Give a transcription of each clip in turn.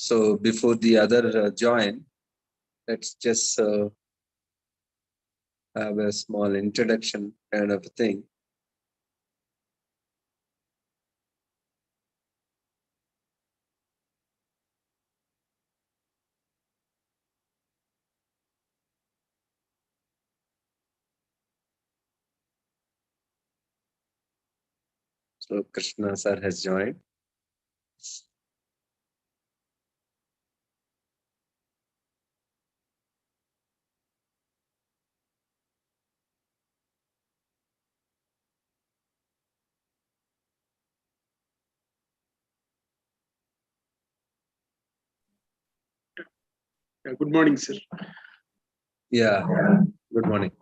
So before the other join, let's just have a small introduction kind of a thing. So Krishna sir has joined. Good morning, sir. Yeah, good morning.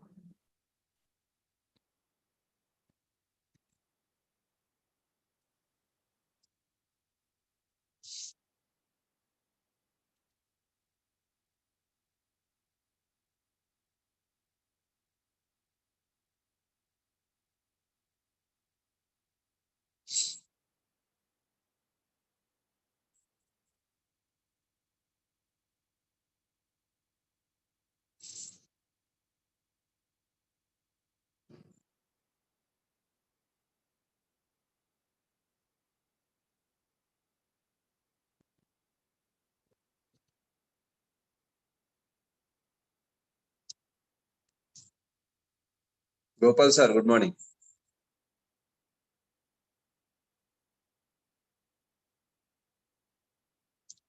Gopal sir, good morning.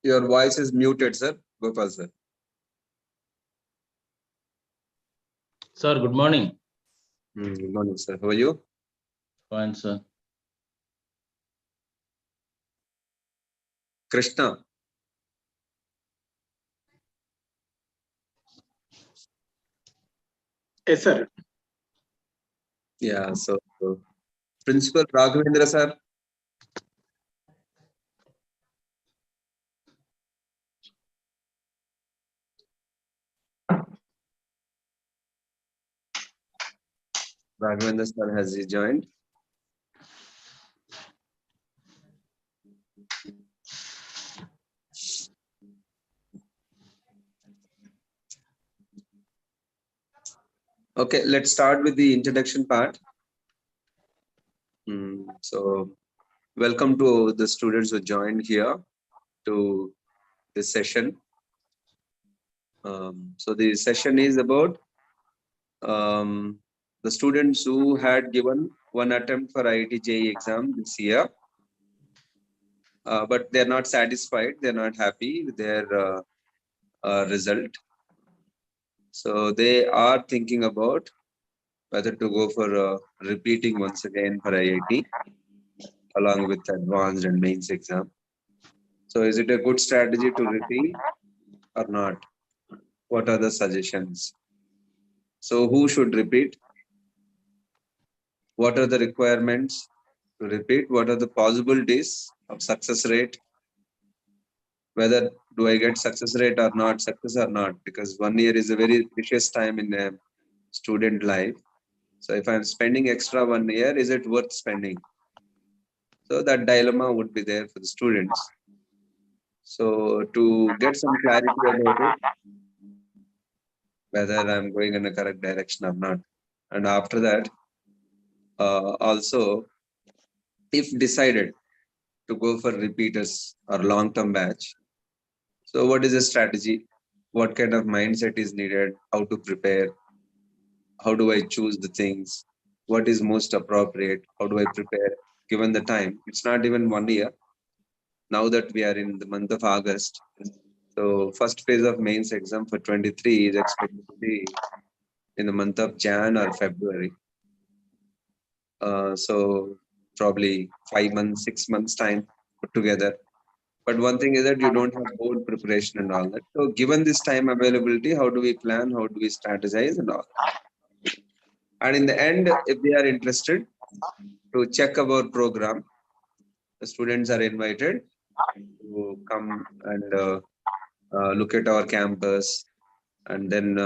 Your voice is muted, sir. Gopal sir. Sir, good morning. Good morning, sir. How are you? Fine, sir. Krishna. Yes, sir. Yeah, so Principal Raghavendra sir. Raghavendra sir has joined. Okay, let's start with the introduction part. So, welcome to the students who joined here to this session. So, the session is about the students who had given one attempt for IIT-JEE exam this year, but they're not satisfied, they're not happy with their result. So, they are thinking about whether to go for repeating once again for IIT along with advanced and mains exam. So is it a good strategy to repeat or not? What are the suggestions? So who should repeat? What are the requirements to repeat? What are the possibilities of success rate? Whether do I get success rate or not, success or not? Because 1 year is a very precious time in a student life. So if I'm spending extra 1 year, is it worth spending? So that dilemma would be there for the students. So to get some clarity about it, whether I'm going in the correct direction or not. And after that, also, if decided to go for repeaters or long-term batch, so what is the strategy? What kind of mindset is needed? How to prepare? How do I choose the things? What is most appropriate? How do I prepare? Given the time, it's not even 1 year. Now that we are in the month of August, so first phase of mains exam for 23 is expected to be in the month of Jan or February. So probably 5 months, 6 months time put together. But one thing is that you don't have board preparation and all that. So given this time availability, how do we plan? How do we strategize and all? And in the end, if they are interested to check our program, the students are invited to come and look at our campus and then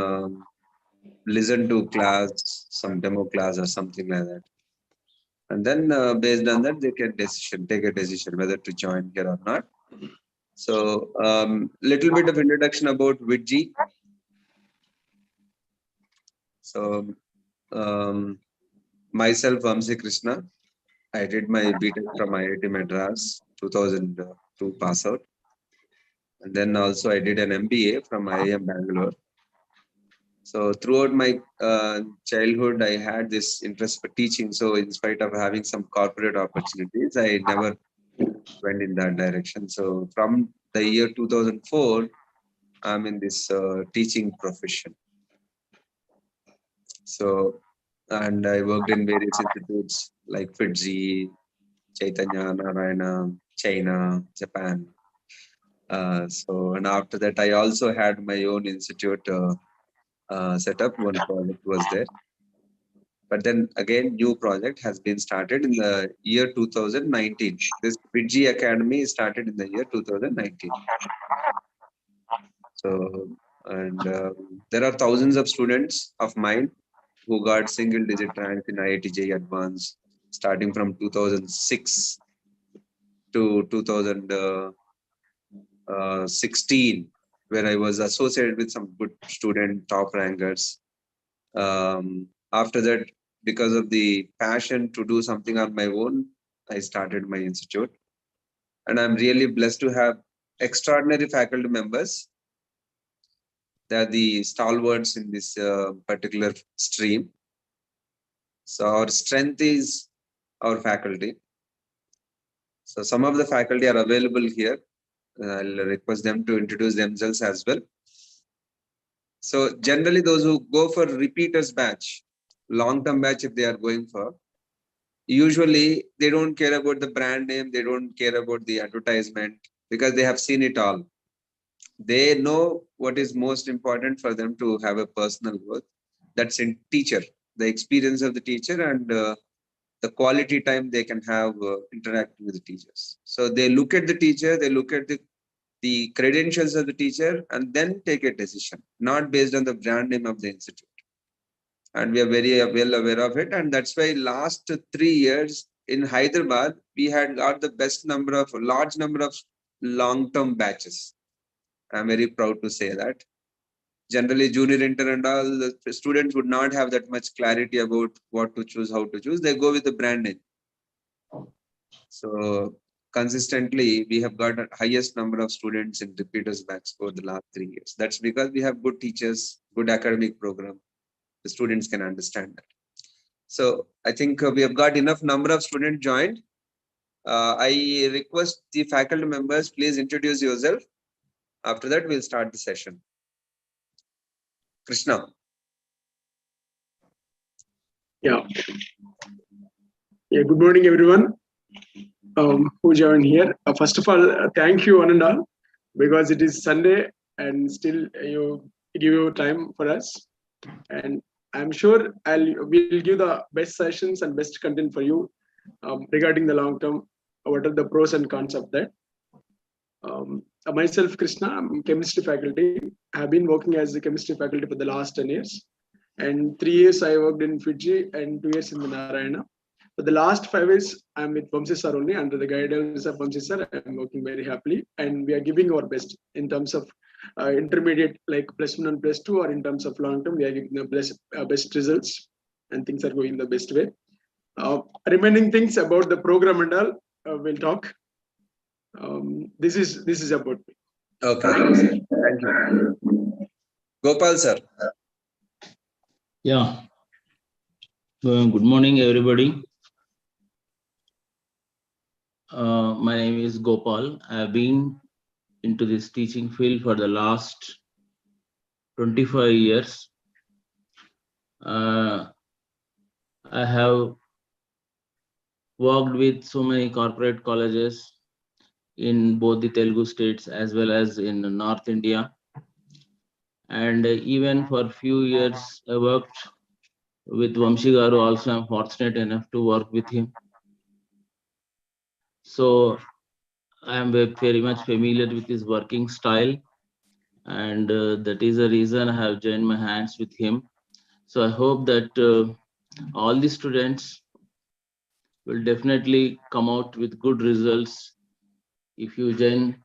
listen to class, some demo class or something like that. And then based on that, they can take a decision whether to join here or not. So, little bit of introduction about VIITJEE. So, myself, Vamsi Krishna. I did my BTech from IIT Madras, 2002 pass out. And then also I did an MBA from IIM Bangalore. So throughout my childhood, I had this interest for teaching. So in spite of having some corporate opportunities, I never went in that direction. So from the year 2004, I'm in this teaching profession. So, and I worked in various institutes like VIITJEE, Chaitanya, Narayana, China, Japan. And after that, I also had my own institute set up. One project was there. But then again, new project has been started in the year 2019. This VIITJEE Academy started in the year 2019. So, and there are thousands of students of mine who got single digit ranks in IIT-JEE Advanced, starting from 2006 to 2016, where I was associated with some good student top rankers. After that, because of the passion to do something on my own, I started my institute. And I'm really blessed to have extraordinary faculty members. They are the stalwarts in this particular stream. So our strength is our faculty. So some of the faculty are available here. I'll request them to introduce themselves as well. So generally those who go for repeaters batch, long-term batch if they are going for, usually they don't care about the brand name, they don't care about the advertisement because they have seen it all. They know what is most important for them to have a personal growth. That's in teacher, the experience of the teacher and the quality time they can have interacting with the teachers. So they look at the teacher, they look at the credentials of the teacher and then take a decision, not based on the brand name of the institute. And we are very well aware of it. And that's why last 3 years in Hyderabad, we had got the large number of long-term batches. I'm very proud to say that. Generally, junior intern and all, the students would not have that much clarity about what to choose, how to choose. They go with the brand name. So consistently, we have got the highest number of students in repeaters batch for the last 3 years. That's because we have good teachers, good academic program. The students can understand that. So I think we have got enough number of students joined. I request the faculty members, please introduce yourself. After that, we'll start the session. Krishna. Yeah. Good morning, everyone who joined here. First of all, thank you, one and all, because it is Sunday and still you give your time for us. And I'm sure we'll give the best sessions and best content for you regarding the long term. What are the pros and cons of that? Myself, Krishna, I'm chemistry faculty. I have been working as a chemistry faculty for the last 10 years. And 3 years I worked in VIITJEE and 2 years in the Narayana. For the last 5 years, I'm with Vamsi sir only. Under the guidance of Vamsi sir, I'm working very happily. And we are giving our best in terms of intermediate, like +1 and +2, or in terms of long term, we are giving the best results and things are going the best way. Remaining things about the program and all, we'll talk. This is about me. Okay. Thank you. Gopal sir. Yeah. Good morning, everybody. My name is Gopal. I have been into this teaching field for the last 25 years. I have worked with so many corporate colleges in both the Telugu states as well as in North India. And even for a few years, I worked with Vamshi Garu also. I'm fortunate enough to work with him. So I am very much familiar with his working style, and that is the reason I have joined my hands with him. So I hope that all the students will definitely come out with good results if you join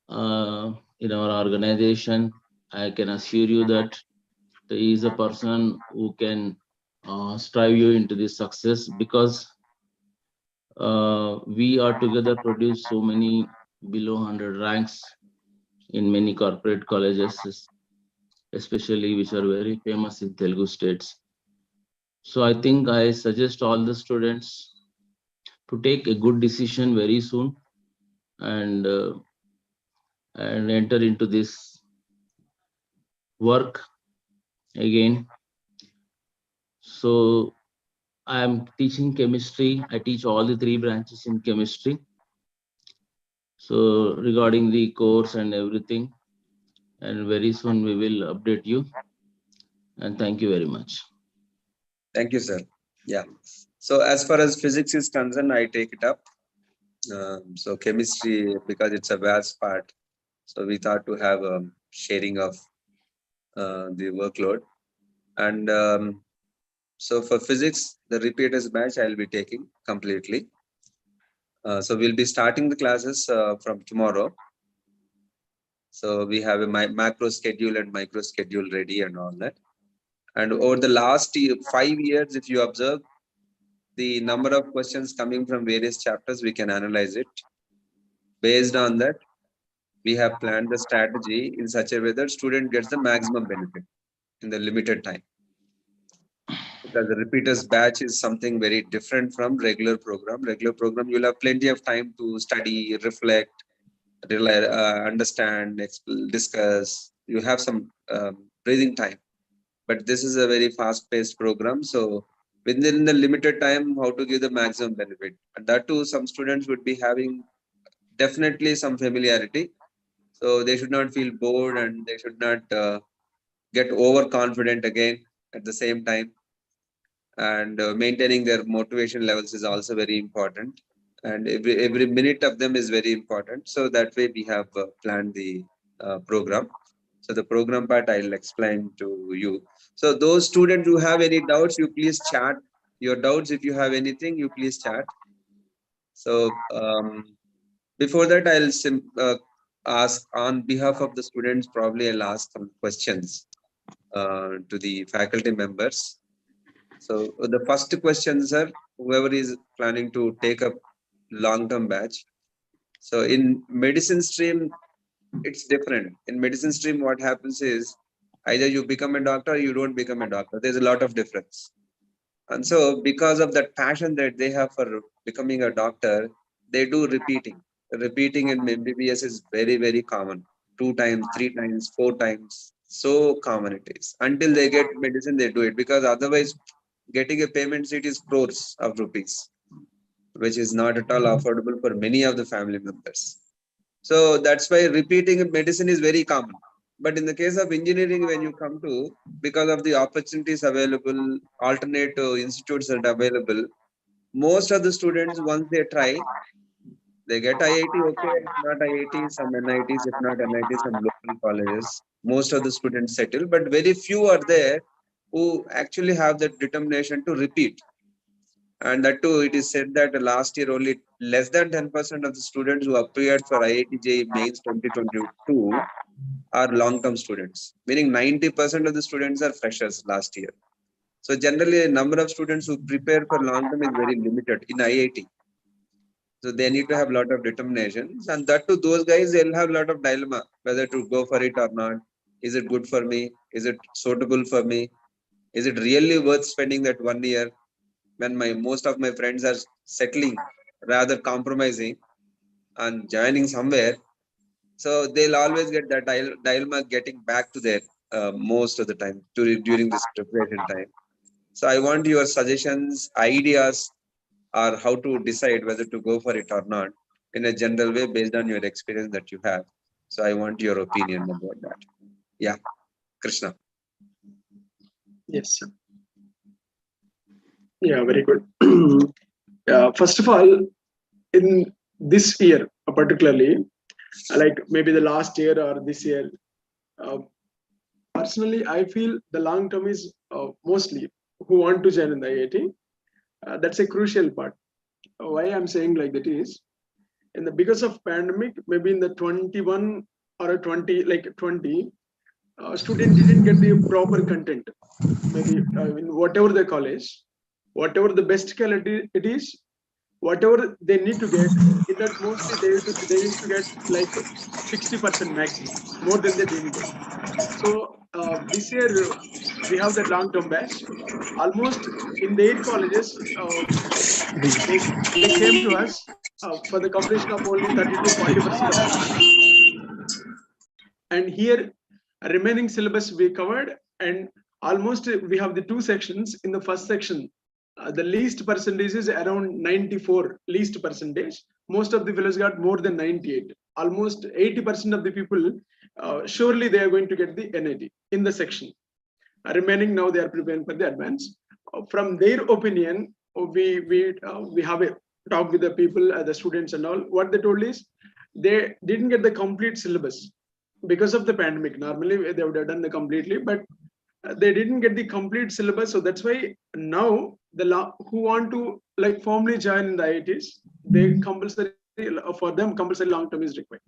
in our organization. I can assure you that he is a person who can strive you into this success, because we are together produce so many below 100 ranks in many corporate colleges, especially which are very famous in Telugu states. So I think I suggest all the students to take a good decision very soon, and enter into this work again. So I am teaching chemistry. I teach all the 3 branches in chemistry. So regarding the course and everything, and very soon we will update you. And thank you very much. Thank you, sir. Yeah. So as far as physics is concerned, I take it up. So chemistry, because it's a vast part, so we thought to have a sharing of the workload. And so for physics, the repeaters batch I'll be taking completely. So we'll be starting the classes from tomorrow. So we have a macro schedule and micro schedule ready and all that. And over the last 5 years, if you observe, the number of questions coming from various chapters, we can analyze it. Based on that, we have planned the strategy in such a way that student gets the maximum benefit in the limited time. Because the repeaters batch is something very different from regular program. Regular program, you'll have plenty of time to study, reflect, understand, discuss. You have some breathing time. But this is a very fast-paced program. So within the limited time, how to give the maximum benefit. And that too, some students would be having definitely some familiarity. So they should not feel bored, and they should not get overconfident again at the same time. And maintaining their motivation levels is also very important. And every minute of them is very important. So that way we have planned the program. So the program part I'll explain to you. So those students who have any doubts, you please chat your doubts. If you have anything, you please chat. So before that, I'll ask on behalf of the students, probably I'll ask some questions to the faculty members. So the first question, sir, whoever is planning to take up long-term batch. So in medicine stream, it's different. In medicine stream, what happens is either you become a doctor or you don't become a doctor. There's a lot of difference. And so because of that passion that they have for becoming a doctor, they do repeating. Repeating in MBBS is very, very common. 2 times, 3 times, 4 times. So common it is. Until they get medicine, they do it. Because otherwise, getting a payment sheet is crores of rupees, which is not at all affordable for many of the family members. So that's why repeating in medicine is very common. But in the case of engineering, when you come to, because of the opportunities available, alternate institutes that are available, most of the students, once they try, they get IIT, okay, if not IIT, some NITs, if not NITs, some local colleges. Most of the students settle, but very few are there who actually have that determination to repeat. And that too, it is said that last year only less than 10% of the students who appeared for IIT-JEE mains 2022 are long-term students, meaning 90% of the students are freshers last year. So generally, a number of students who prepare for long-term is very limited in IIT. So they need to have a lot of determination. And that too, those guys, they'll have a lot of dilemma, whether to go for it or not. Is it good for me? Is it suitable for me? Is it really worth spending that 1 year when most of my friends are settling, rather compromising and joining somewhere? So they'll always get that dilemma getting back to their most of the time during this preparation time. So I want your suggestions, ideas, or how to decide whether to go for it or not in a general way based on your experience that you have. So I want your opinion about that. Yeah, Krishna. Yes. Yeah, very good. First of all, in this year, particularly, like maybe the last year or this year, personally, I feel the long term is mostly who want to join in the IIT. That's a crucial part. Why I'm saying like that is, because of pandemic, maybe in the 21 or a 20, student didn't get the proper content. Maybe in whatever the college, whatever the best quality it is, whatever they need to get, in that mostly they used to get like 60% maximum, more than they didn't get. So this year we have the long-term batch. Almost in their colleges, they came to us for the completion of only 30 to 40% of the syllabus. And here, remaining syllabus we covered, and almost we have the two sections. In the first section, the least percentage is around 94, least percentage. Most of the fellows got more than 98. Almost 80% of the people, surely they are going to get the NET in the section. Remaining now they are preparing for the advance. From their opinion, we have a talk with the people, the students and all. What they told is they didn't get the complete syllabus because of the pandemic. Normally they would have done the completely, but they didn't get the complete syllabus. So that's why now who want to like formally join in the IITs, they compulsory, for them compulsory long term is required.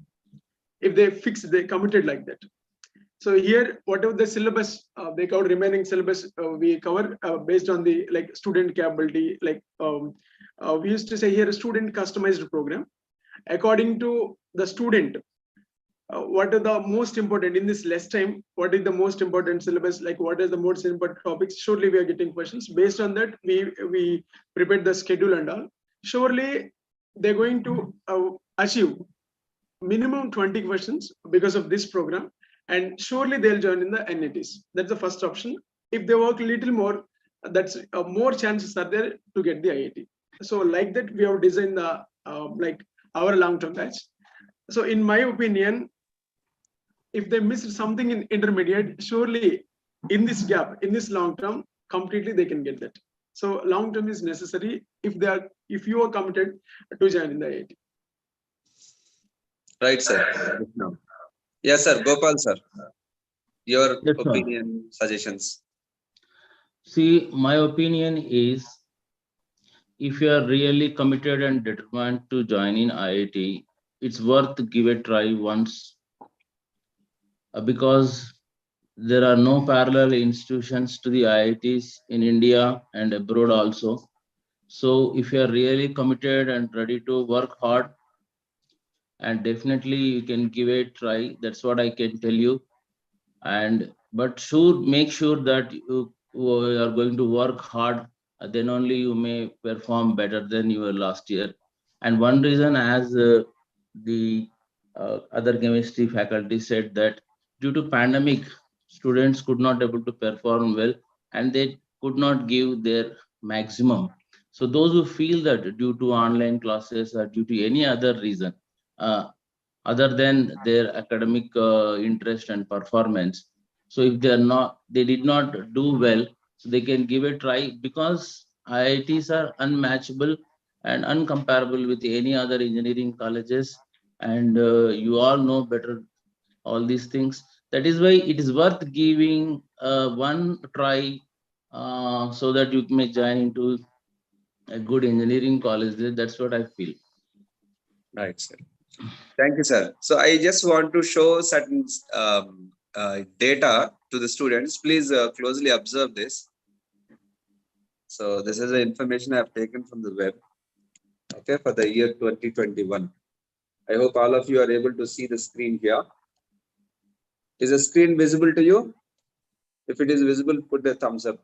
If they committed like that. So here, whatever the syllabus they cover, remaining syllabus we cover based on the like student capability. Like we used to say here, a student customized program according to the student. What are the most important in this less time? What is the most important syllabus? Like what is the most important topics? Surely we are getting questions based on that. We prepared the schedule and all. Surely they're going to achieve minimum 20 questions because of this program, and surely they'll join in the NETs. That's the first option. If they work a little more, that's more chances are there to get the IIT. So like that, we have designed the like our long-term batch. So in my opinion, if they missed something in intermediate, surely in this gap, in this long term, completely they can get that. So long term is necessary if you are committed to join in the IIT. Right, sir. Yes, sir. Gopal, sir. Your Yes, sir. opinion, suggestions. See, my opinion is if you are really committed and determined to join in IIT, it's worth to give a try once because there are no parallel institutions to the IITs in India and abroad also. So if you are really committed and ready to work hard, and definitely you can give it a try. That's what I can tell you. But make sure that you are going to work hard. Then only you may perform better than you were last year. And one reason, as the other chemistry faculty said, that due to pandemic, students could not able to perform well, and they could not give their maximum. So those who feel that due to online classes or due to any other reason, other than their academic interest and performance, so if they did not do well, so they can give a try, because IITs are unmatchable and uncomparable with any other engineering colleges, and you all know better all these things. That is why it is worth giving one try, so that you may join into a good engineering college. That's what I feel. Right, sir. Thank you, sir. So I just want to show certain data to the students. Please closely observe this. So this is the information I have taken from the web. Okay, for the year 2021. I hope all of you are able to see the screen here. Is the screen visible to you? If it is visible, put a thumbs up.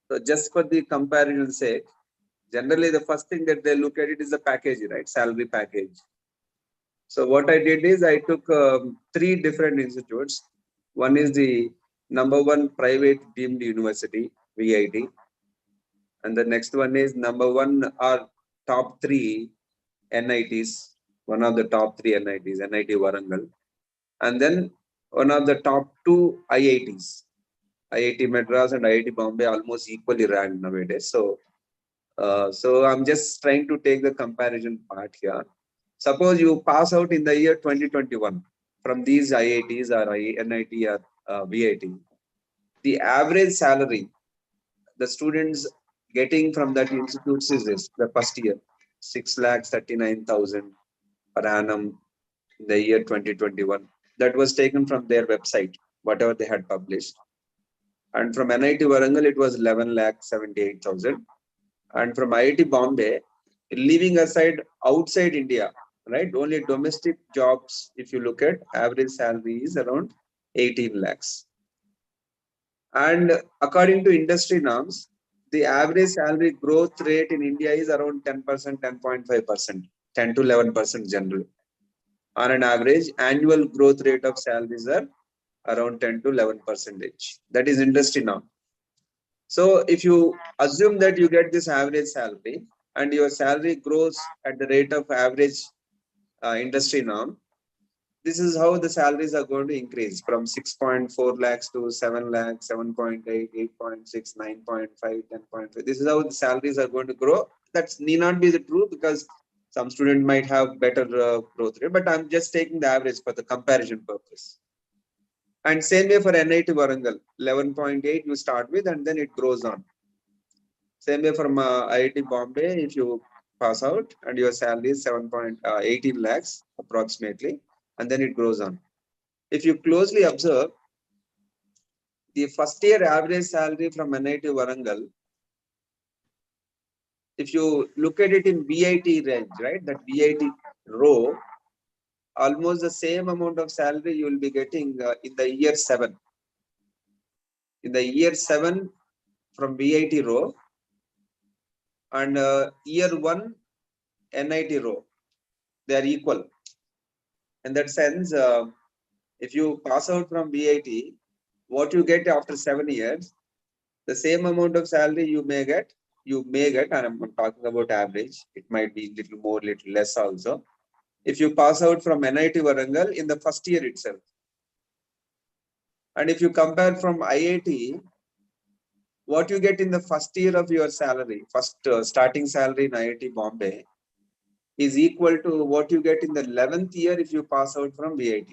So just for the comparison's sake, generally the first thing that they look at it is the package, right? Salary package. So what I did is I took 3 different institutes. One is the #1 private deemed university, VIITE. And the next one is #1 or top 3 NITs, one of the top 3 NITs, NIT Warangal. And then one of the top 2 IITs, IIT Madras and IIT Bombay, almost equally ranked nowadays. So I'm just trying to take the comparison part here. Suppose you pass out in the year 2021 from these IITs or NIT or VIIT, the average salary the students getting from that institutes is this, the first year. 6,39,000 per annum in the year 2021. That was taken from their website, whatever they had published. And from NIT Warangal, it was 11,78,000. And from IIT Bombay, leaving aside outside India, right? Only domestic jobs, if you look at, average salary is around 18 lakhs. And according to industry norms, the average salary growth rate in India is around 10%, 10.5%, 10 to 11% generally. On an average, annual growth rate of salaries are around 10 to 11%. That is industry norm. So if you assume that you get this average salary and your salary grows at the rate of average industry norm, this is how the salaries are going to increase from 6.4 lakhs to 7 lakhs, 7.8, 8.6, 9.5, 10.5. This is how the salaries are going to grow. That need not be the true because some student might have better growth rate, but I'm just taking the average for the comparison purpose. And same way for NIT Warangal, 11.8 you start with and then it grows on. Same way from IIT Bombay, if you pass out and your salary is 7.18 lakhs approximately, and then it grows on. If you closely observe, the first year average salary from NIT Warangal, if you look at it in VIT range, right, that VIT row, almost the same amount of salary you will be getting in the year 7. In the year 7 from VIT row and year 1 NIT row, they are equal. In that sense, if you pass out from VIT, what you get after 7 years, the same amount of salary you may get, and I'm talking about average, it might be little more, little less also. If you pass out from NIT Warangal in the first year itself. And if you compare from IIT, what you get in the first year of your salary, first starting salary in IIT Bombay, is equal to what you get in the 11th year if you pass out from VIT.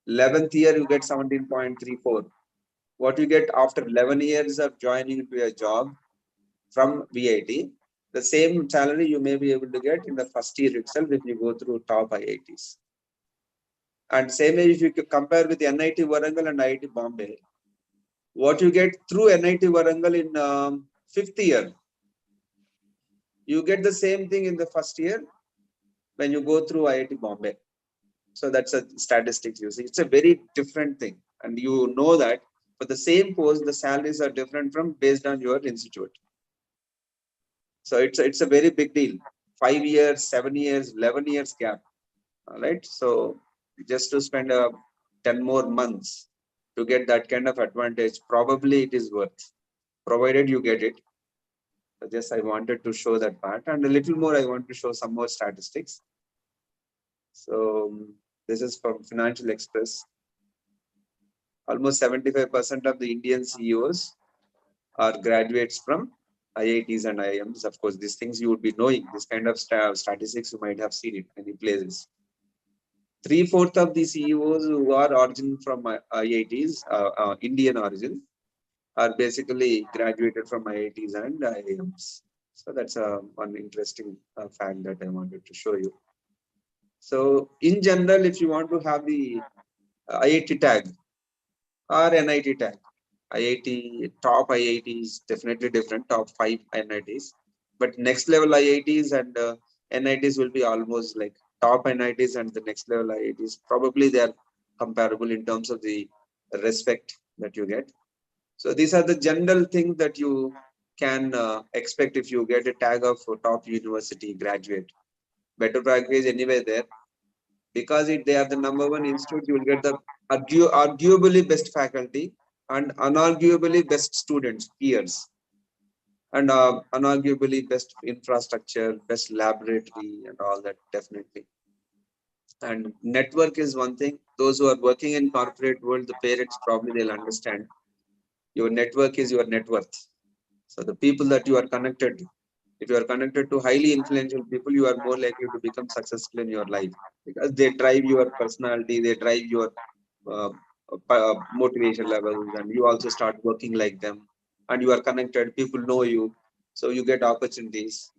11th year, you get 17.34. What you get after 11 years of joining into a job from VIT, the same salary you may be able to get in the first year itself if you go through top IITs. And same way, if you compare with NIT Warangal and IIT Bombay, what you get through NIT Warangal in 5th year, you get the same thing in the first year when you go through IIT Bombay. So that's a statistics you see. It's a very different thing. And you know that for the same post, the salaries are different from based on your institute. So it's a very big deal. 5 years, 7 years, 11 years gap. All right. So just to spend 10 more months to get that kind of advantage, probably it is worth, provided you get it. So just I wanted to show that part, and a little more I want to show some more statistics. So this is from Financial Express. Almost 75% of the Indian CEOs are graduates from IITs and IIMs. Of course, these things you would be knowing. This kind of statistics you might have seen it many places. 3/4 of the CEOs who are origin from IITs, Indian origin, are basically graduated from IITs and IIMs. So that's one interesting fact that I wanted to show you. So in general, if you want to have the IIT tag or NIT tag, IIT, top IIT is definitely different, top 5 NITs, but next level IITs and NITs will be almost like top NITs and the next level IITs. Probably they are comparable in terms of the respect that you get. So these are the general things that you can expect if you get a tag of top university graduate. Better package anyway there. Because they are the #1 institute, you will get the arguably best faculty and unarguably best students, peers, and unarguably best infrastructure, best laboratory, and all that definitely. And network is one thing. Those who are working in corporate world, the parents probably they'll understand. Your network is your net worth. So the people that you are connected to, if you are connected to highly influential people, you are more likely to become successful in your life because they drive your personality, they drive your uh, motivation levels, and you also start working like them. And you are connected, people know you, so you get opportunities.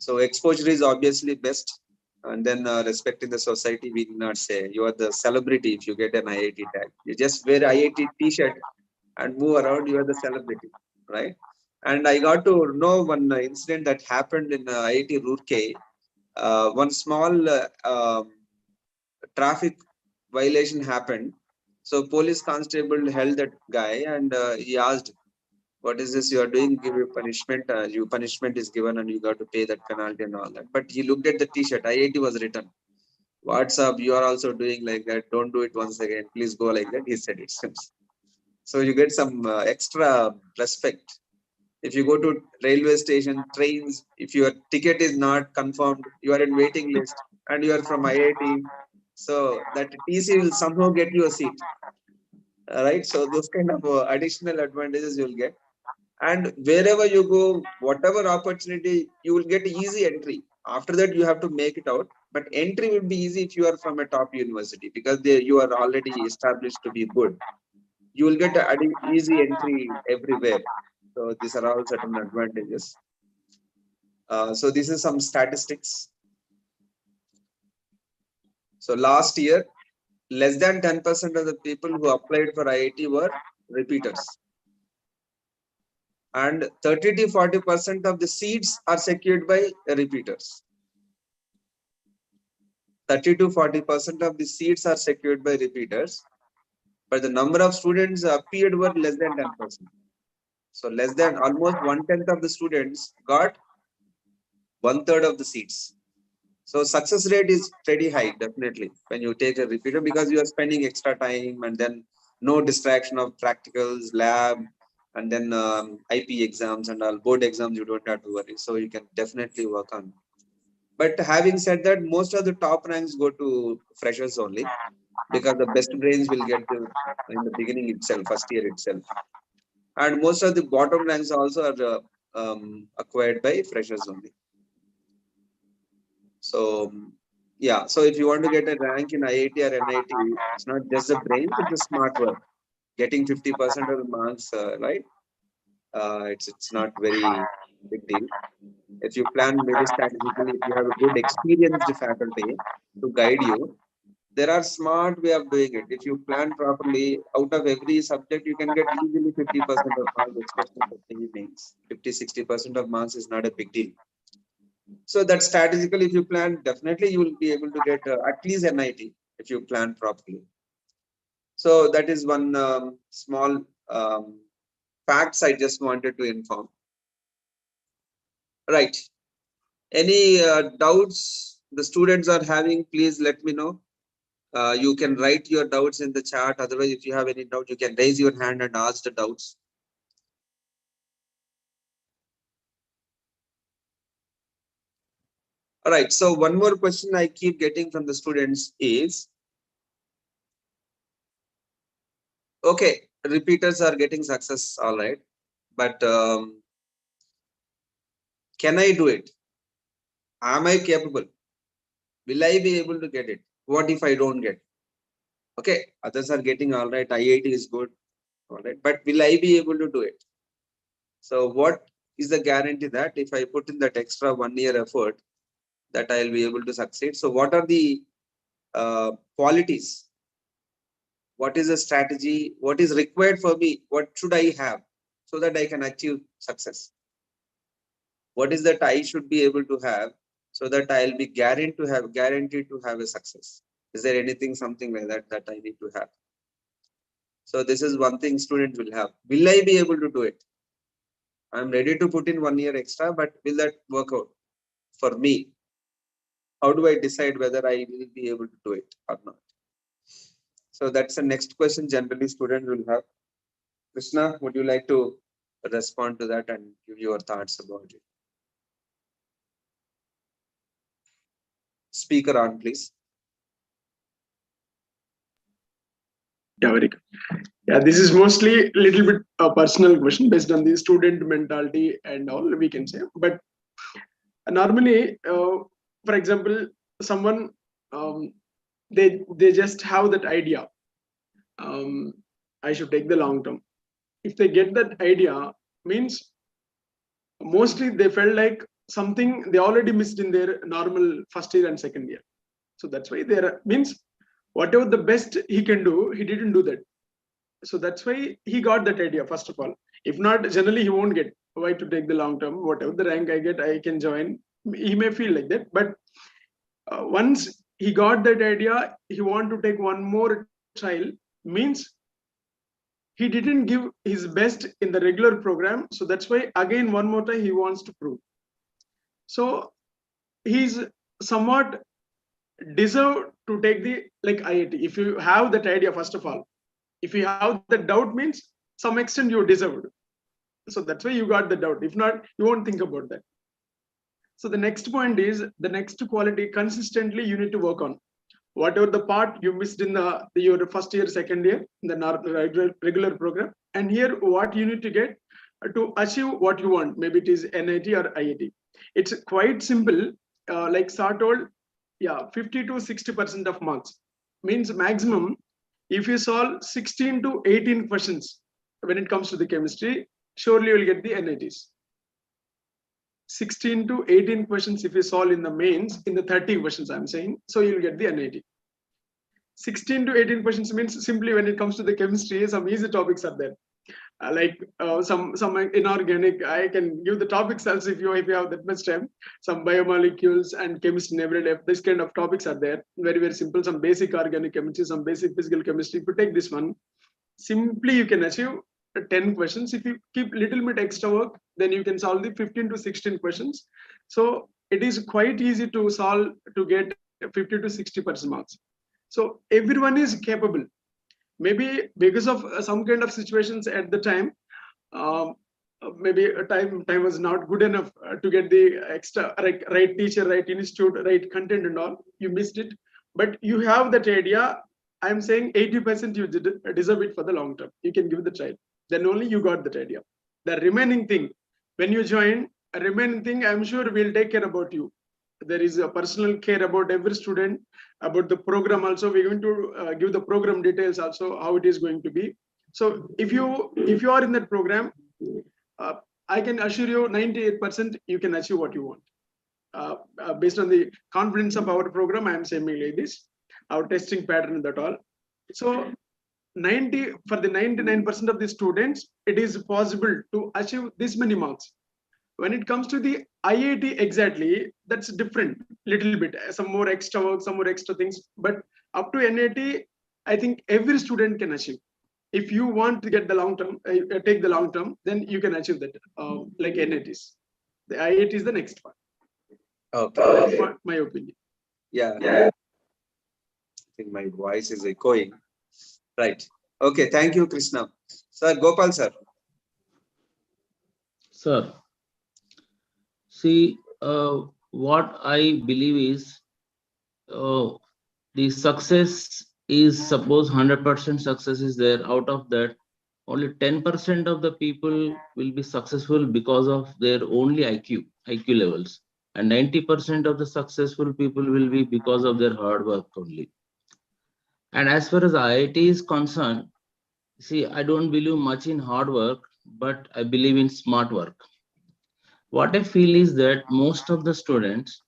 So exposure is obviously best. And then respecting the society, we did not say you are the celebrity if you get an IIT tag. You just wear IIT t-shirt and move around, you are the celebrity, right? And I got to know one incident that happened in IIT Roorkee. One small traffic violation happened. So police constable held that guy and he asked, "What is this you are doing? Give you punishment. You punishment is given and you got to pay that penalty and all that." But he looked at the T-shirt. IIT was written. "What's up? You are also doing like that. Don't do it once again. Please go like that." He said it seems. So you get some extra respect. If you go to railway station, trains, if your ticket is not confirmed, you are in waiting list and you are from IIT, so that TC will somehow get you a seat. Right? So those kind of additional advantages you will get. And wherever you go, whatever opportunity, you will get easy entry. After that, you have to make it out. But entry will be easy if you are from a top university because you are already established to be good. You will get easy entry everywhere. So these are all certain advantages. So this is some statistics. So last year, less than 10% of the people who applied for IIT were repeaters. And 30 to 40% of the seats are secured by repeaters. 30 to 40% of the seats are secured by repeaters, but the number of students appeared were less than 10%. So less than almost 1/10 of the students got 1/3 of the seats. So success rate is pretty high, definitely, when you take a repeater because you are spending extra time and then no distraction of practicals, lab, and then IP exams and all board exams, you don't have to worry. So you can definitely work on. But having said that, most of the top ranks go to freshers only because the best brains will get in the beginning itself, first year itself. And most of the bottom ranks also are acquired by freshers only. So yeah, so if you want to get a rank in IIT or NIT, it's not just the brains, it's the smart work. Getting 50% of the marks, right? It's not very big deal. If you plan very strategically, if you have a good experienced faculty to guide you, there are smart way of doing it. If you plan properly, out of every subject, you can get easily 50% of marks, especially for PE mains. 50-60% of marks is not a big deal. So that strategically, if you plan, definitely you will be able to get at least NIT if you plan properly. So that is one small facts I just wanted to inform. Right. Any doubts the students are having, please let me know. You can write your doubts in the chat. Otherwise, if you have any doubt, you can raise your hand and ask the doubts. All right. So one more question I keep getting from the students is, okay, repeaters are getting success, all right, but can I do it? Am I capable? Will I be able to get it? What if I don't get? Okay, others are getting all right. IIT is good, all right, but will I be able to do it? So what is the guarantee that if I put in that extra 1 year effort, that I'll be able to succeed? So what are the qualities? What is the strategy? What is required for me? What should I have so that I can achieve success? What is that I should be able to have so that I'll be guaranteed to have a success? Is there anything, something like that I need to have? So this is one thing students will have. Will I be able to do it? I'm ready to put in 1 year extra, but will that work out for me? How do I decide whether I will be able to do it or not? So that's the next question generally students will have. Krishna, would you like to respond to that and give your thoughts about it? Speaker on, please. Yeah, very good. Yeah, this is mostly a little bit a personal question based on the student mentality and all we can say. But normally, for example, someone they just have that idea. I should take the long term. If they get that idea, means mostly they felt like something they already missed in their normal first year and second year. So that's why there means whatever the best he can do, he didn't do that. So that's why he got that idea, first of all. If not, generally he won't get. Why to take the long term? Whatever the rank I get, I can join. He may feel like that. But once he got that idea, he want to take one more trial, means he didn't give his best in the regular program. So that's why again, one more time, he wants to prove. So he's somewhat deserve to take the like IIT. If you have that idea, first of all, if you have the doubt, means some extent you deserved. So that's why you got the doubt. If not, you won't think about that. So the next point is the next quality consistently you need to work on. Whatever the part you missed in your first year, second year, in the regular program. And here what you need to get to achieve what you want. Maybe it is NIT or IIT. It's quite simple. Like Sir told, yeah, 50 to 60% of marks. Means maximum, if you solve 16 to 18 questions when it comes to the chemistry, surely you will get the NITs. 16 to 18 questions if you solve in the mains, in the 30 questions I'm saying, so you'll get the NIT. 16 to 18 questions means simply when it comes to the chemistry, some easy topics are there. Like some inorganic, I can give the topics also if you have that much time. Some biomolecules and chemistry in every life, this kind of topics are there. Very, very simple. Some basic organic chemistry, some basic physical chemistry. If you take this one, simply you can achieve 10 questions. If you keep little bit extra work, then you can solve the 15 to 16 questions. So it is quite easy to solve to get 50 to 60% marks. So everyone is capable. Maybe because of some kind of situations at the time, maybe time was not good enough to get the extra right teacher, right institute, right content and all. You missed it, but you have that idea. I'm saying 80% you deserve it for the long term. You can give the try. Then only you got that idea. The remaining thing, when you join, a remaining thing, I'm sure we'll take care about you. There is a personal care about every student, about the program also. We're going to give the program details also, how it is going to be. So if you are in that program, I can assure you 98% you can achieve what you want. Based on the confidence of our program, I am saying like this, our testing pattern, that all. So for the 99% of the students, it is possible to achieve this many marks. When it comes to the IIT, exactly, that's different, little bit, some more extra work, some more extra things. But up to NIT, I think every student can achieve. If you want to get the long term, take the long term, then you can achieve that, like NITs. The IIT is the next part. Okay. That's my opinion. Yeah. I think my voice is echoing. Right. Okay. Thank you, Krishna. Sir, Gopal, sir. Sir, see, what I believe is the success is, suppose 100% success is there. Out of that, only 10% of the people will be successful because of their only IQ levels, and 90% of the successful people will be because of their hard work only. And as far as IIT is concerned, see, I don't believe much in hard work, but I believe in smart work. What I feel is that most of the students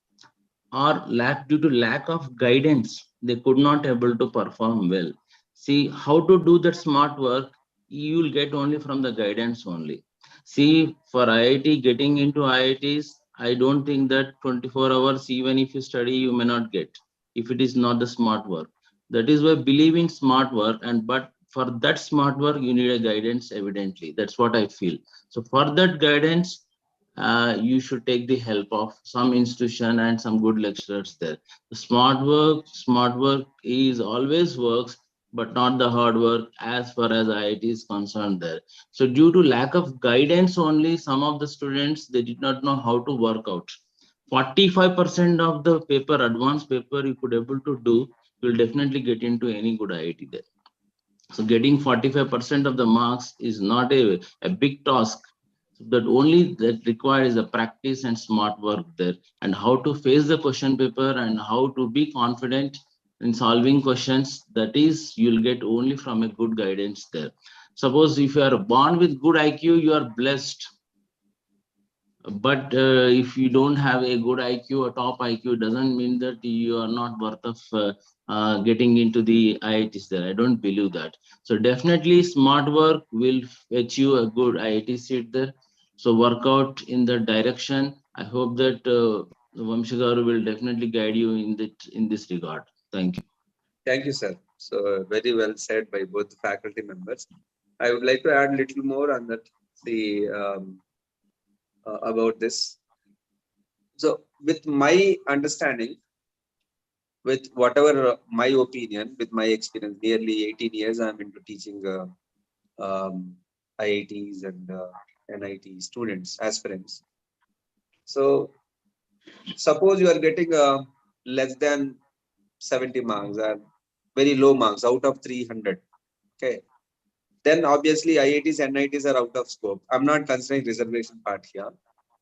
are due to lack of guidance, they could not able to perform well. See, how to do that smart work, you will get only from the guidance only. See, for IIT, getting into IITs, I don't think that 24 hours, even if you study, you may not get, if it is not the smart work. That is why believe in smart work, but for that smart work, you need a guidance, evidently. That's what I feel. So for that guidance, you should take the help of some institution and some good lecturers there. The smart work is always works, but not the hard work as far as IIT is concerned there. So due to lack of guidance only, some of the students, they did not know how to work out. 45% of the paper, advanced paper, you could able to do, you'll definitely get into any good IIT there. So getting 45% of the marks is not a big task. That only that requires a practice and smart work there, and how to face the question paper and how to be confident in solving questions. That is, you'll get only from a good guidance there. Suppose if you are born with good IQ, you are blessed. But if you don't have a good IQ, a top IQ, doesn't mean that you are not worth of getting into the IITs there. I don't believe that. So definitely smart work will fetch you a good IIT seat there. So work out in the direction. I hope that Vamshagaru will definitely guide you in this regard. Thank you. Thank you, sir. So very well said by both the faculty members. I would like to add a little more on that. See about this. So with my understanding, with whatever my opinion, with my experience, nearly 18 years I'm into teaching IITs and NIT students, aspirants. So suppose you are getting less than 70 marks or very low marks out of 300. Okay. Then obviously IITs and NITs are out of scope. I'm not considering reservation part here.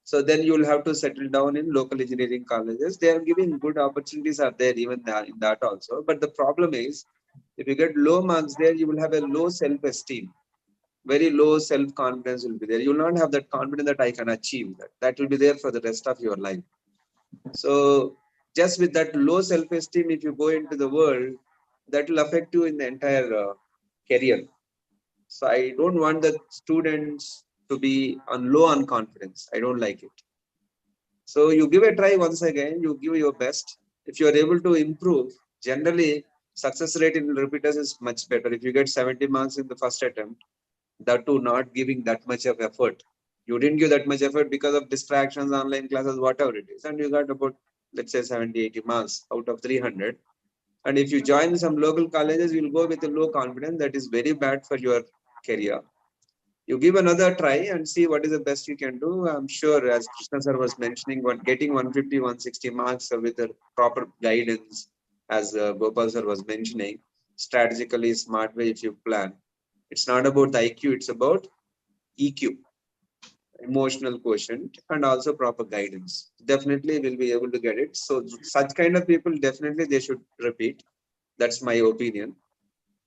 So then you will have to settle down in local engineering colleges. They are giving good opportunities are there even there in that also. But the problem is, if you get low marks there, you will have a low self-esteem. Very low self-confidence will be there. You will not have that confidence that I can achieve that. That will be there for the rest of your life. So just with that low self-esteem, if you go into the world, that will affect you in the entire career. So I don't want the students to be on low on confidence. I don't like it. So you give a try once again, you give your best. If you are able to improve, generally success rate in repeaters is much better. If you get 70 marks in the first attempt, that too not giving that much of effort. You didn't give that much effort because of distractions, online classes, whatever it is. And you got about, let's say 70, 80 marks out of 300. And if you join some local colleges, you'll go with a low confidence. That is very bad for your career. You give another try and see what is the best you can do. I'm sure, as Krishna sir was mentioning, getting 150, 160 marks with a proper guidance, as Gopal sir was mentioning, strategically smart way if you plan. It's not about the IQ, it's about EQ, emotional quotient, and also proper guidance. Definitely we'll be able to get it. So such kind of people, definitely they should repeat. That's my opinion.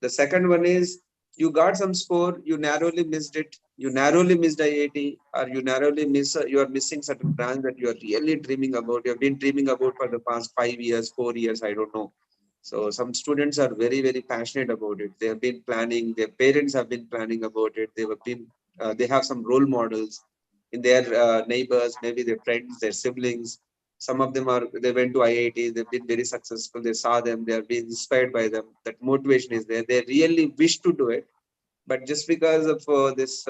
The second one is, you got some score, you narrowly missed it, you narrowly missed IIT, or you narrowly miss, you are missing certain branch that you are really dreaming about, you have been dreaming about for the past 5 years, 4 years, I don't know. So some students are very, very passionate about it. They have been planning, their parents have been planning about it. They have some role models in their neighbors, maybe their friends, their siblings. Some of them they went to IIT, they've been very successful, they saw them, they are being inspired by them. That motivation is there. They really wish to do it. But just because of this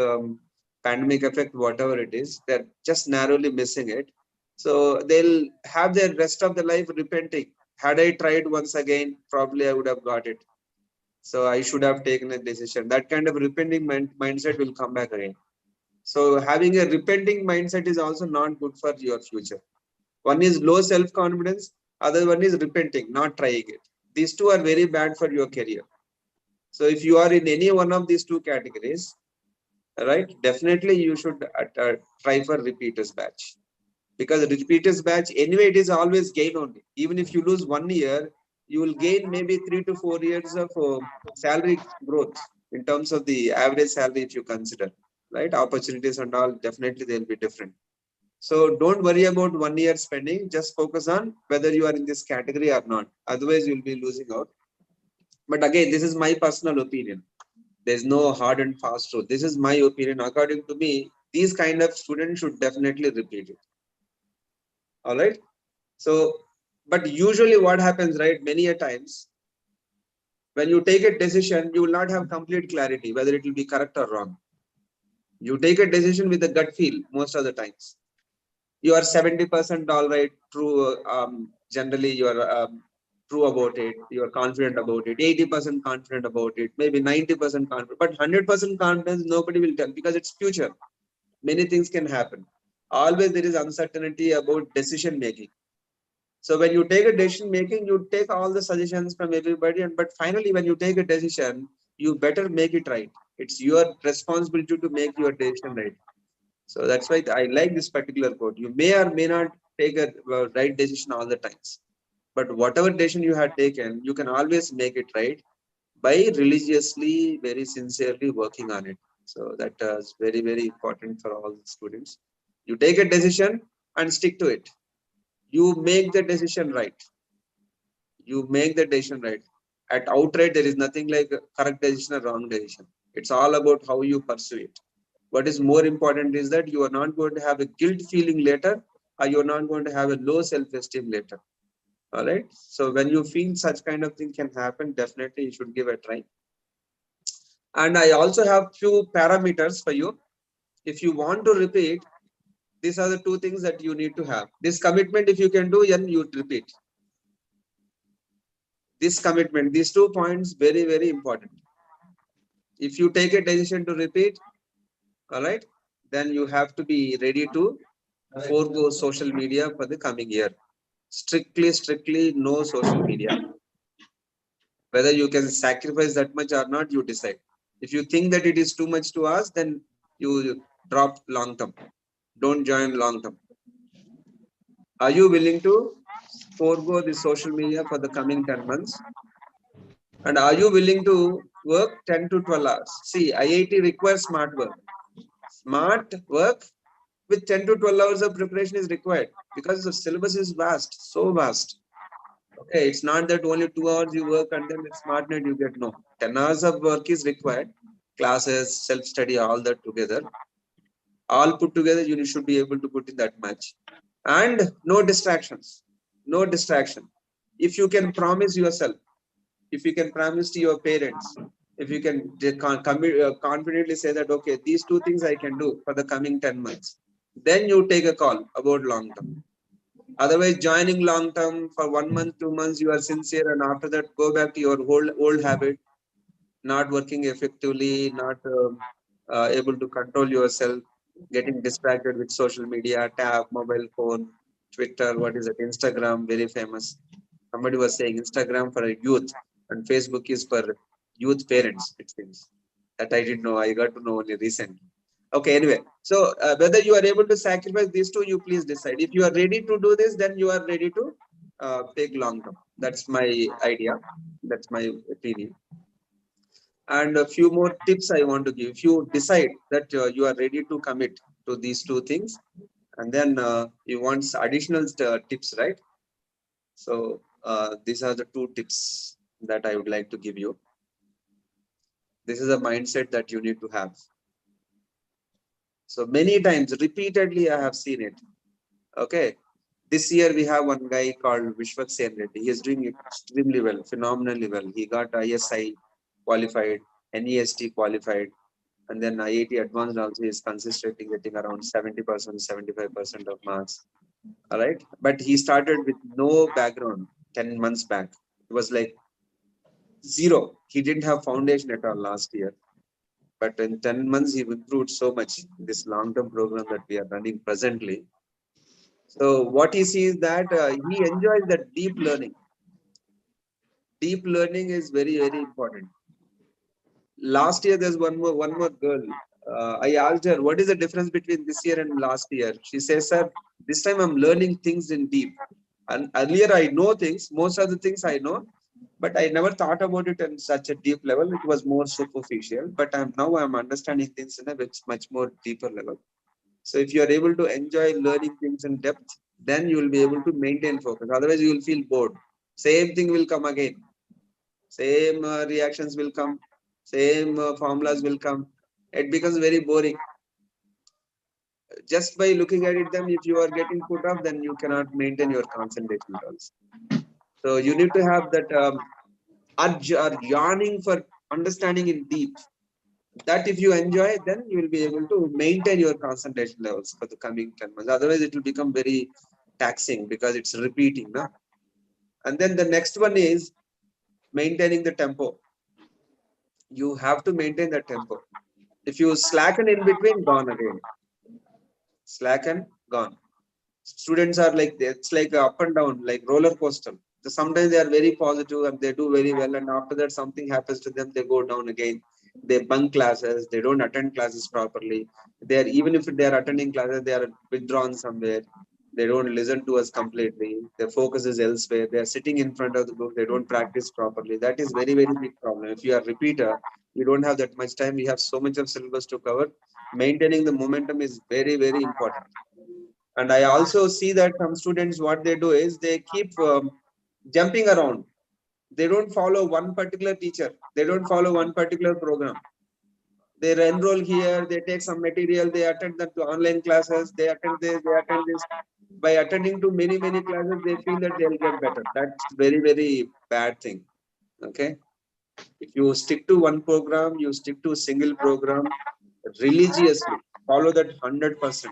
pandemic effect, whatever it is, they're just narrowly missing it. So they'll have their rest of their life repenting. Had I tried once again, probably I would have got it. So I should have taken a decision. That kind of repenting mindset will come back again. So having a repenting mindset is also not good for your future. One is low self-confidence, other one is repenting, not trying it. These two are very bad for your career. So if you are in any one of these two categories, right, definitely you should try for repeaters batch. Because repeaters batch, anyway, it is always gain only. Even if you lose 1 year, you will gain maybe 3 to 4 years of salary growth in terms of the average salary if you consider, right? Opportunities and all, definitely they'll be different. So don't worry about 1 year spending, just focus on whether you are in this category or not. Otherwise, you'll be losing out. But again, this is my personal opinion. There's no hard and fast rule. This is my opinion. According to me, these kind of students should definitely repeat it. All right. So, but usually what happens, right? Many a times, when you take a decision, you will not have complete clarity whether it will be correct or wrong. You take a decision with a gut feel most of the times. You are 70% all right, true. Generally, you are true about it. You are confident about it. 80% confident about it. Maybe 90% confident. But 100% confidence, nobody will tell because it's future. Many things can happen. Always there is uncertainty about decision making. So when you take a decision making, you take all the suggestions from everybody, but finally, when you take a decision, you better make it right. It's your responsibility to make your decision right. So that's why I like this particular quote. You may or may not take a right decision all the times, but whatever decision you have taken, you can always make it right by religiously, very sincerely working on it. So that is very, very important for all the students. You take a decision and stick to it. You make the decision right. You make the decision right. At outright, there is nothing like a correct decision or wrong decision. It's all about how you pursue it. What is more important is that you are not going to have a guilt feeling later, or you are not going to have a low self-esteem later. All right. So when you feel such kind of thing can happen, definitely you should give a try. And I also have few parameters for you. If you want to repeat, these are the two things that you need to have. This commitment, if you can do, then you repeat. This commitment, these 2 points, very, very important. If you take a decision to repeat, all right, then you have to be ready to forego social media for the coming year. Strictly no social media. Whether you can sacrifice that much or not, you decide. If you think that it is too much to ask, then you drop long term. Don't join long term. Are you willing to forego the social media for the coming 10 months? And are you willing to work 10 to 12 hours? See, IIT requires smart work. Smart work with 10 to 12 hours of preparation is required because the syllabus is vast, so vast. Okay, it's not that only 2 hours you work and then it's smart net you get. No, 10 hours of work is required. Classes, self-study, all that together. All put together, you should be able to put in that much. And no distractions. No distraction. If you can promise yourself, if you can promise to your parents, if you can confidently say that, okay, these 2 things I can do for the coming 10 months, then you take a call about long term. Otherwise, joining long term for 1 month, 2 months, you are sincere, and after that, go back to your old habit, not working effectively, not able to control yourself, getting distracted with social media, tab, mobile phone, Twitter, what is it, Instagram, very famous. Somebody was saying Instagram for youth and Facebook is for youth parents, it seems. That I didn't know. I got to know only recently. Okay, anyway. So whether you are able to sacrifice these 2, you please decide. If you are ready to do this, then you are ready to take long term. That's my idea. That's my opinion. And a few more tips I want to give. If you decide that you are ready to commit to these 2 things, and then you want additional tips, right? So these are the 2 tips that I would like to give you. This is a mindset that you need to have. So many times, repeatedly, I have seen it. Okay. This year we have one guy called Vishwaksen Reddy. He is doing extremely well, phenomenally well. He got ISI qualified, NEST qualified, and then IIT advanced also is consistently getting around 70%, 75% of marks. All right. But he started with no background 10 months back. It was like zero. He didn't have foundation at all last year. But in 10 months, he improved so much in this long-term program that we are running presently. So what he sees that he enjoys that deep learning. Deep learning is very, very important. Last year, there's one more girl. I asked her, what is the difference between this year and last year? She says, sir, this time I'm learning things in deep. And earlier I know things, most of the things I know, but I never thought about it in such a deep level. It was more superficial, but now I'm understanding things in a much more deeper level. So if you are able to enjoy learning things in depth, then you will be able to maintain focus. Otherwise, you will feel bored. Same thing will come again. Same reactions will come. Same formulas will come. It becomes very boring. Just by looking at it, then if you are getting put off, then you cannot maintain your concentration levels. So you need to have that urge or yearning for understanding in deep. That if you enjoy, then you will be able to maintain your concentration levels for the coming 10 months. Otherwise, it will become very taxing because it's repeating. No? And then the next one is maintaining the tempo. You have to maintain the tempo. If you slacken in between, gone again. Slacken, gone. Students are like, it's like up and down, like roller coaster. So sometimes they are very positive and they do very well. And after that, something happens to them, they go down again. They bunk classes, they don't attend classes properly. They are, even if they are attending classes, they are withdrawn somewhere. They don't listen to us completely. Their focus is elsewhere. They are sitting in front of the book. They don't practice properly. That is very, very big problem. If you are a repeater, you don't have that much time. We have so much of syllabus to cover. Maintaining the momentum is very, very important. And I also see that some students, what they do is they keep jumping around. They don't follow one particular teacher. They don't follow one particular program. They enroll here, they take some material, they attend the online classes, they attend this, they attend this. By attending to many classes, they feel that they'll get better. That's very bad thing. Okay. If you stick to one program, you stick to a single program religiously, follow that 100%.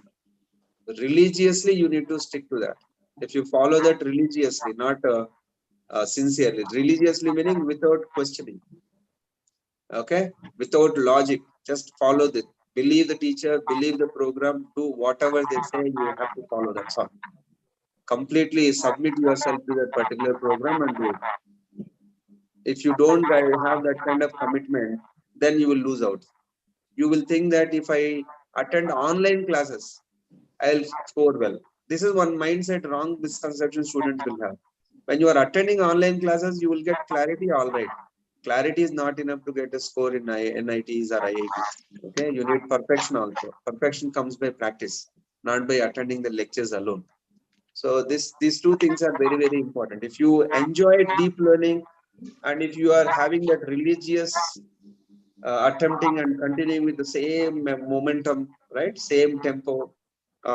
Religiously, you need to stick to that. If you follow that religiously, not sincerely, religiously meaning without questioning, okay, without logic, just follow the, believe the teacher, believe the program, do whatever they say, you have to follow. That's all. Completely submit yourself to that particular program and do it. If you don't have that kind of commitment, then you will lose out. You will think that if I attend online classes, I'll score well. This is one mindset, wrong misconception students will have. When you are attending online classes, you will get clarity, all right. Clarity is not enough to get a score in NITs or IITs. Okay, you need perfection also. Perfection comes by practice, not by attending the lectures alone. So these two things are very important. If you enjoy deep learning, and if you are having that religious attempting and continuing with the same momentum, right, same tempo,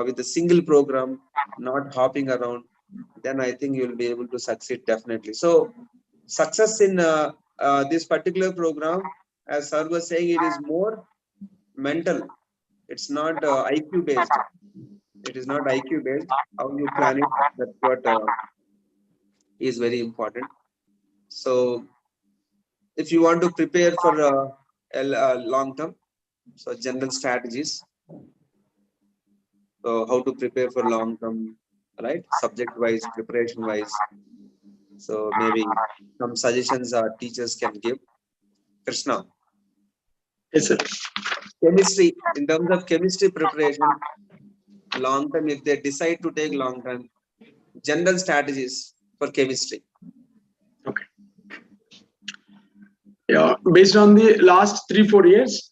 with a single program, not hopping around, then I think you'll be able to succeed definitely. So success in this particular program, as sir was saying, it is more mental. It's not IQ based. It is not IQ based. How you plan it, that's what is very important. So if you want to prepare for a long term, so general strategies. So how to prepare for long term, right? Subject wise, preparation wise. So maybe some suggestions our teachers can give. Krishna. Yes, sir. Chemistry, in terms of chemistry preparation, long term, if they decide to take long term, general strategies for chemistry. Okay. Yeah, based on the last 3-4 years,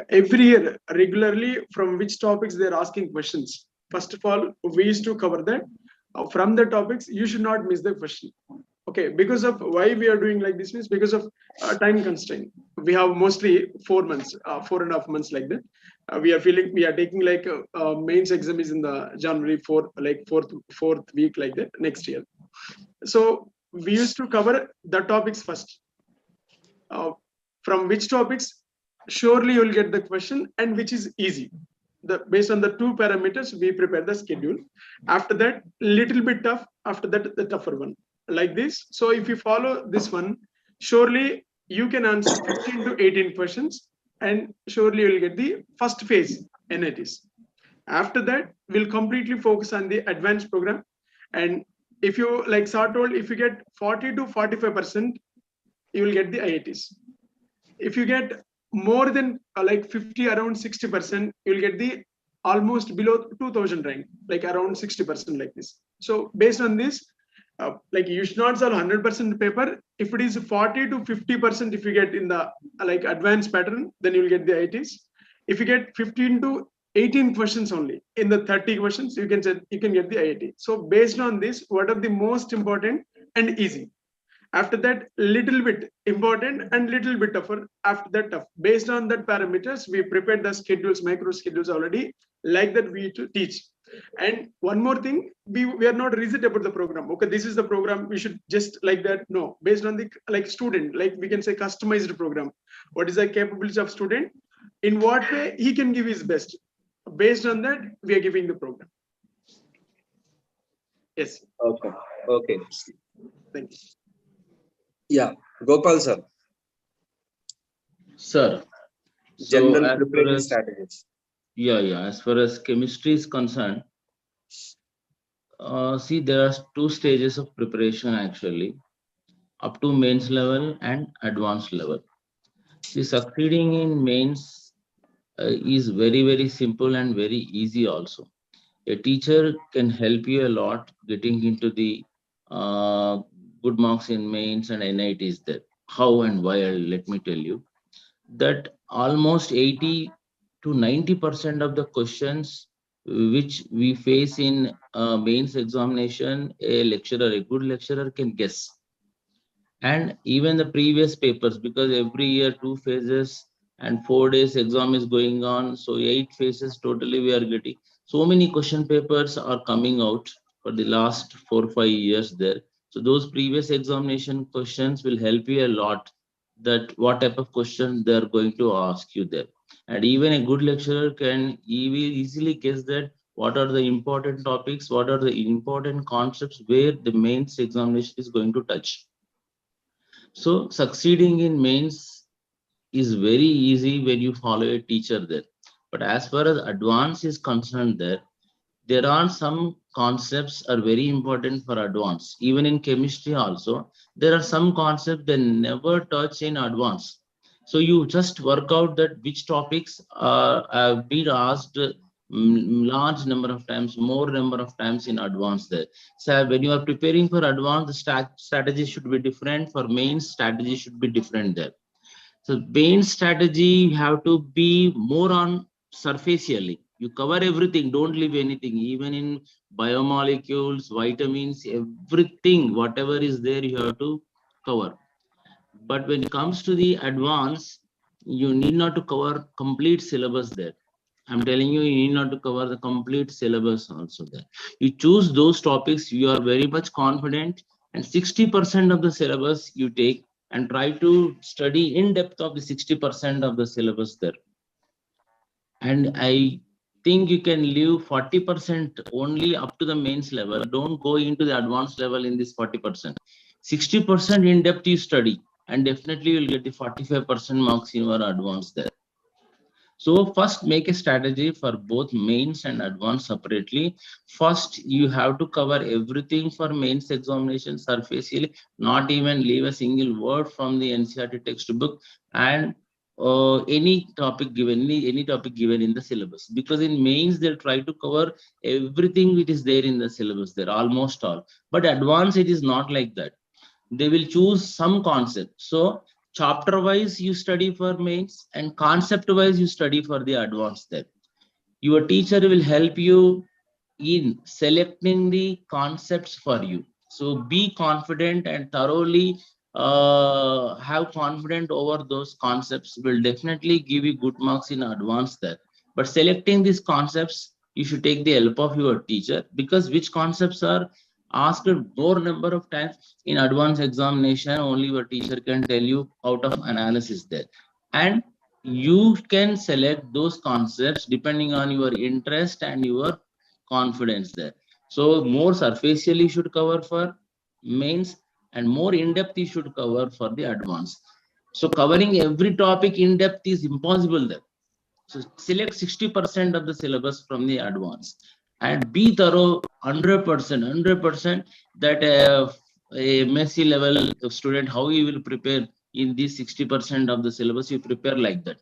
every year regularly from which topics they're asking questions. First of all, we used to cover that. From the topics, you should not miss the question. Okay, because of why we are doing like this means because of time constraint. We have mostly 4 months, 4.5 months like that. We are taking like mains exam is in the January 4th, like fourth week like that next year. So we used to cover the topics first. From which topics surely you'll get the question and which is easy. Based on the 2 parameters, we prepare the schedule. After that, little bit tough. After that, the tougher one, like this. So if you follow this one, surely you can answer 15 to 18 questions, and surely you'll get the first phase NITs. After that, we'll completely focus on the advanced program. And if you, like Sir told, if you get 40 to 45%, you will get the IITs. If you get more than like 50, around 60%, you'll get the almost below 2000 rank, like around 60% like this. So based on this, like you should not solve 100% paper. If it is 40 to 50%, if you get in the like advanced pattern, then you'll get the IITs. If you get 15 to 18 questions only in the 30 questions, you can get the IIT. So based on this, what are the most important and easy? After that, little bit important and little bit tougher. After that, tough. Based on that parameters, we prepared the schedules, micro schedules already. Like that, we to teach. And one more thing, we are not rigid about the program. Okay, this is the program. We should just like that. No, based on the like student, like we can say customized program. What is the capability of student? In what way he can give his best. Based on that, we are giving the program. Yes. Okay. Okay. Thank you. Yeah, Gopal sir. Sir, General as preparation far as, strategies. as far as chemistry is concerned, see, there are 2 stages of preparation actually, up to mains level and advanced level. See, succeeding in mains is very simple and very easy also. A teacher can help you a lot getting into the good marks in mains and NITs there. How and why, let me tell you. That almost 80 to 90% of the questions which we face in mains examination, a good lecturer can guess. And even the previous papers, because every year 2 phases and 4 days exam is going on, so 8 phases totally we are getting. So many question papers are coming out for the last 4 or 5 years there. So those previous examination questions will help you a lot, that what type of question they are going to ask you there. And even a good lecturer can easily guess that what are the important topics, what are the important concepts where the mains examination is going to touch. So succeeding in mains is very easy when you follow a teacher there. But as far as advance is concerned there are some concepts are very important for advance. Even in chemistry also, there are some concepts they never touch in advance. So you just work out that which topics have been asked large number of times, more number of times in advance there. So when you are preparing for advance, the strategy should be different. For main, strategy should be different there. So main strategy, you have to be more on surfacially. You cover everything, don't leave anything. Even in biomolecules, vitamins, everything, whatever is there, you have to cover. But when it comes to the advance, you need not to cover complete syllabus there. I'm telling you, you need not to cover the complete syllabus also there. You choose those topics you are very much confident, and 60% of the syllabus you take and try to study in depth of the 60% of the syllabus there. And I think you can leave 40% only up to the mains level. Don't go into the advanced level in this 40%. 60% in depth you study, and definitely you'll get the 45% marks in your advanced there. So first make a strategy for both mains and advanced separately. First, you have to cover everything for mains examination surfacially, not even leave a single word from the NCERT textbook, and any topic given, any topic given in the syllabus. Because in mains, they'll try to cover everything which is there in the syllabus there, almost all. But advanced, it is not like that. They will choose some concept. So chapter wise you study for mains, and concept wise you study for the advanced there. Your teacher will help you in selecting the concepts for you. So be confident and thoroughly have confidence over those concepts will definitely give you good marks in advance there. But selecting these concepts, you should take the help of your teacher, because which concepts are asked more number of times in advanced examination, only your teacher can tell you out of analysis there. And you can select those concepts depending on your interest and your confidence there. So more surfacially should cover for mains, and more in depth you should cover for the advanced. So covering every topic in depth is impossible there. So select 60% of the syllabus from the advanced, and be thorough 100%, that a MSc level student, how you will prepare in these 60% of the syllabus, you prepare like that.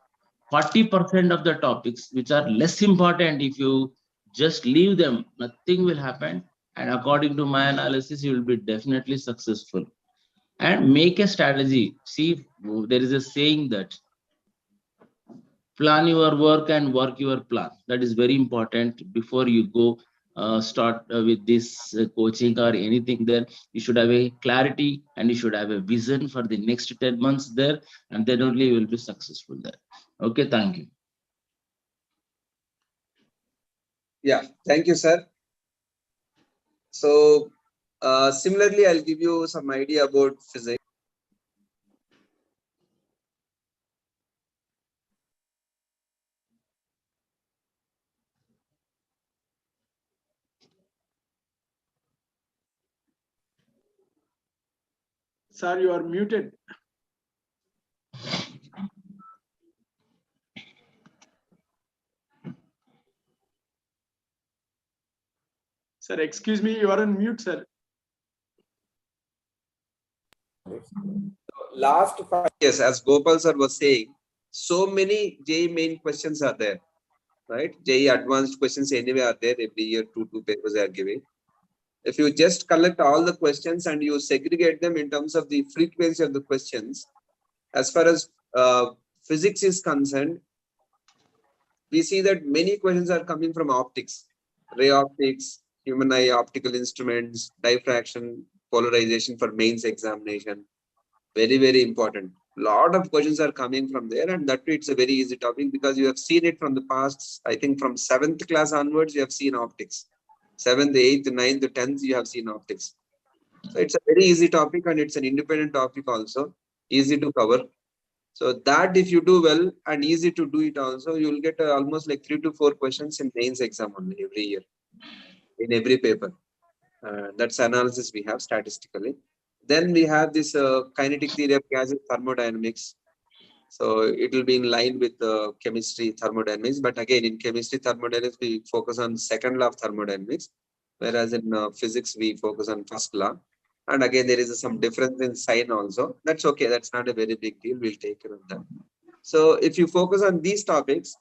40% of the topics which are less important, if you just leave them, nothing will happen. And according to my analysis, you will be definitely successful. And make a strategy. See, there is a saying that plan your work and work your plan. That is very important before you go start with this coaching or anything there. You should have a clarity and you should have a vision for the next 10 months there, and then only you will be successful there. Okay, thank you. Yeah, thank you, sir. So similarly, I'll give you some idea about physics. Sir, you are muted. Sir, excuse me, you are on mute, sir. Last 5 years, as Gopal sir was saying, so many JEE main questions are there, right? JEE advanced questions anyway are there. Every year, two papers they are giving. If you just collect all the questions and you segregate them in terms of the frequency of the questions, as far as physics is concerned, we see that many questions are coming from optics. ray optics, human eye optical instruments, diffraction, polarization for mains examination. Very, very important. Lot of questions are coming from there, and that it's a very easy topic because you have seen it from the past. I think from 7th class onwards, you have seen optics. 7th, 8th, 9th, 10th, you have seen optics. So it's a very easy topic and it's an independent topic also, easy to cover. So that if you do well and easy to do it also, you will get almost like 3 to 4 questions in mains exam only every year in every paper. That's analysis we have statistically. Then we have this kinetic theory of gases thermodynamics. So it will be in line with chemistry thermodynamics. But again, in chemistry thermodynamics, we focus on second law of thermodynamics, whereas in physics, we focus on first law. And again, there is some difference in sign also. That's okay. That's not a very big deal. We'll take care of that. So if you focus on these topics,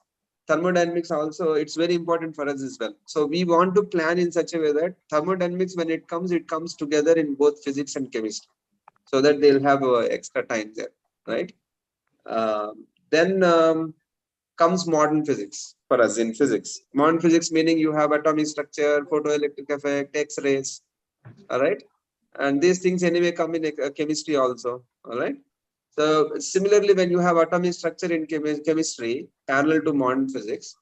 thermodynamics also, it's very important for us as well. So we want to plan in such a way that thermodynamics, when it comes together in both physics and chemistry, so that they'll have extra time there, right? Then comes modern physics for us in physics. Modern physics meaning you have atomic structure, photoelectric effect, X-rays, all right? And these things anyway come in chemistry also, all right? So similarly, when you have atomic structure in chemistry parallel to modern physics,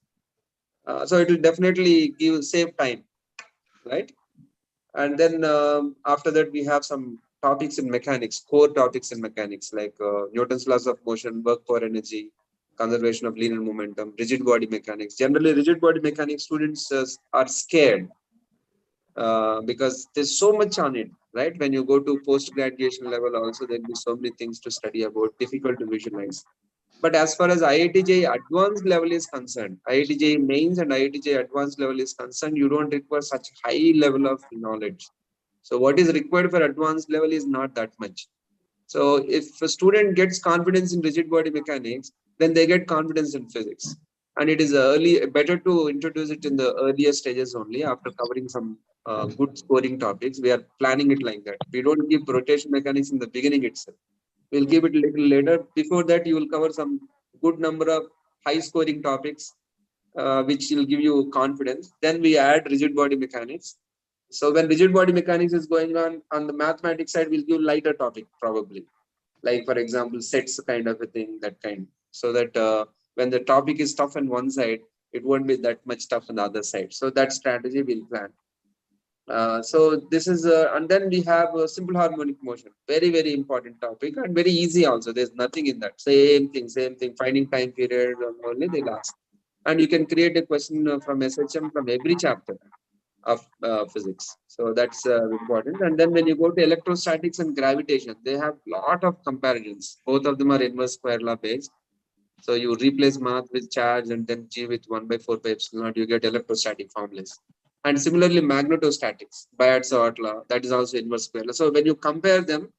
so it will definitely save time, right? And then after that, we have some topics in mechanics, core topics in mechanics like Newton's laws of motion, work for energy, conservation of linear momentum, rigid body mechanics. Generally, rigid body mechanics students are scared because there's so much on it, right? When you go to post-graduation level also, there'll be so many things to study about, difficult to visualize. But as far as IIT-JEE advanced level is concerned, IIT-JEE mains and IIT-JEE advanced level is concerned, you don't require such high level of knowledge. So what is required for advanced level is not that much. So if a student gets confidence in rigid body mechanics, then they get confidence in physics. And it is better to introduce it in the earlier stages only after covering some good scoring topics. We are planning it like that. We don't give rotation mechanics in the beginning itself. We'll give it a little later. Before that, you will cover some good number of high scoring topics, which will give you confidence. Then we add rigid body mechanics. So when rigid body mechanics is going on the mathematics side, we'll give lighter topic probably. Like for example, sets kind of a thing, that kind. So that when the topic is tough on one side, it won't be that much tough on the other side. So that strategy we'll plan. So this is, and then we have a simple harmonic motion, very, very important topic and very easy also. There's nothing in that. Same thing, finding time period only they'll ask. And you can create a question from SHM from every chapter of physics. So that's important. And then when you go to electrostatics and gravitation, they have lot of comparisons. Both of them are inverse square law based. So you replace mass with charge and then G with 1/4 pi epsilon, you get electrostatic formulas. And similarly, magnetostatics, Bayard-Savart law, that is also inverse square law. So when you compare them,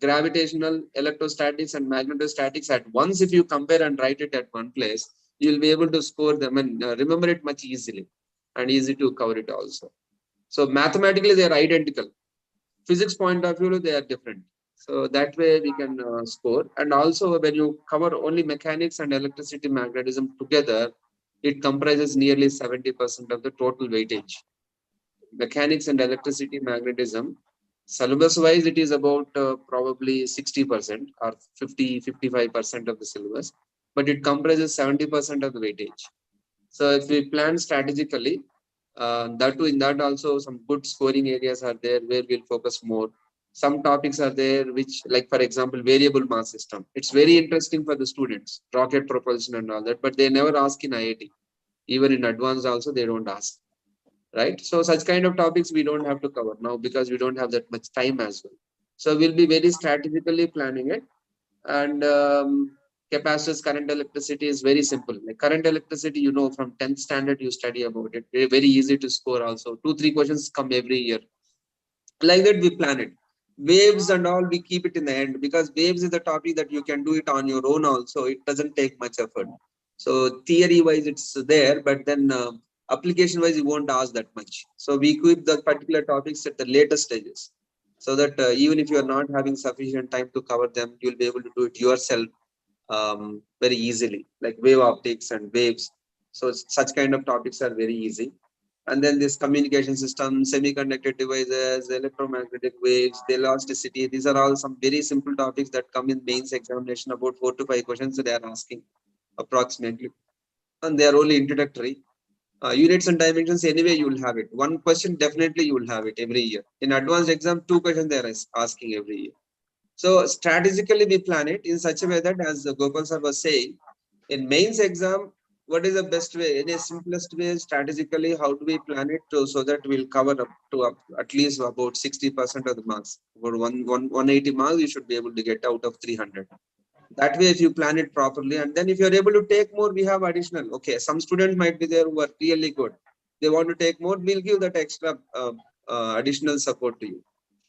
gravitational, electrostatics, and magnetostatics at once, if you compare and write it at one place, you'll be able to score them and remember it much easily and easy to cover it also. So mathematically, they are identical. Physics point of view, they are different. So that way we can score. And also when you cover only mechanics and electricity magnetism together, it comprises nearly 70% of the total weightage. Mechanics and electricity magnetism, syllabus wise, it is about probably 60% or 55% of the syllabus, but it comprises 70% of the weightage. So if we plan strategically, that too, in that also some good scoring areas are there where we'll focus more. Some topics are there which, like for example, variable mass system. It's very interesting for the students, rocket propulsion and all that, but they never ask in IIT. Even in advanced also, they don't ask, right? So such kind of topics we don't have to cover now because we don't have that much time as well. So we'll be very strategically planning it. And capacitors, current, electricity is very simple. Like current electricity, you know, from 10th standard you study about it. Very easy to score also. 2-3 questions come every year. Like that we plan it. Waves and all, we keep it in the end because waves is the topic that you can do it on your own also. It doesn't take much effort. So theory wise it's there, but then application wise you won't ask that much. So we keep the particular topics at the later stages, so that even if you are not having sufficient time to cover them, you'll be able to do it yourself very easily, like wave optics and waves. So such kind of topics are very easy. And then this communication system, semiconductor devices, electromagnetic waves, elasticity. These are all some very simple topics that come in mains examination. About 4 to 5 questions they are asking approximately. And they are only introductory. Units and dimensions, anyway, you will have it. One question, definitely you will have it every year. In advanced exam, 2 questions they are asking every year. So strategically, we plan it in such a way that, as Gopal sir was saying, in mains exam, what is the best way? In a simplest way, strategically, how do we plan it so that we'll cover up to at least about 60% of the marks. About 180 marks, you should be able to get out of 300. That way, if you plan it properly, and then if you're able to take more, we have additional. Okay, some students might be there who are really good. They want to take more, we'll give that extra additional support to you.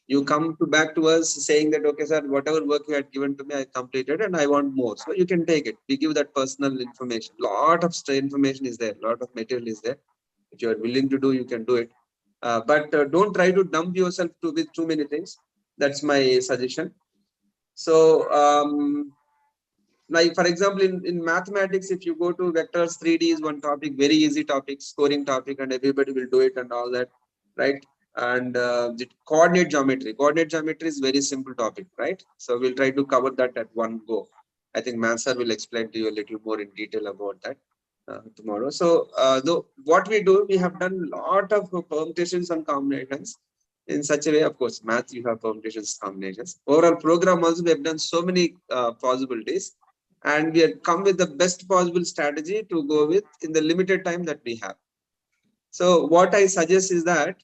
You come back to us saying that, okay, sir, whatever work you had given to me, I completed and I want more. So you can take it. We give that personal information. Lot of information is there. Lot of material is there. If you are willing to do, you can do it. But don't try to dump yourself with too many things. That's my suggestion. So, like for example, in mathematics, if you go to vectors, 3D is one topic, very easy topic, scoring topic, and everybody will do it and all that, right? And the coordinate geometry is very simple topic, right? So we'll try to cover that at one go. I think Math sir will explain to you a little more in detail about that tomorrow. So though what we do, we have done a lot of permutations and combinations in such a way. Of course, math, you have permutations, combinations. Overall program also, we have done so many possibilities, and we have come with the best possible strategy to go with in the limited time that we have. So what I suggest is that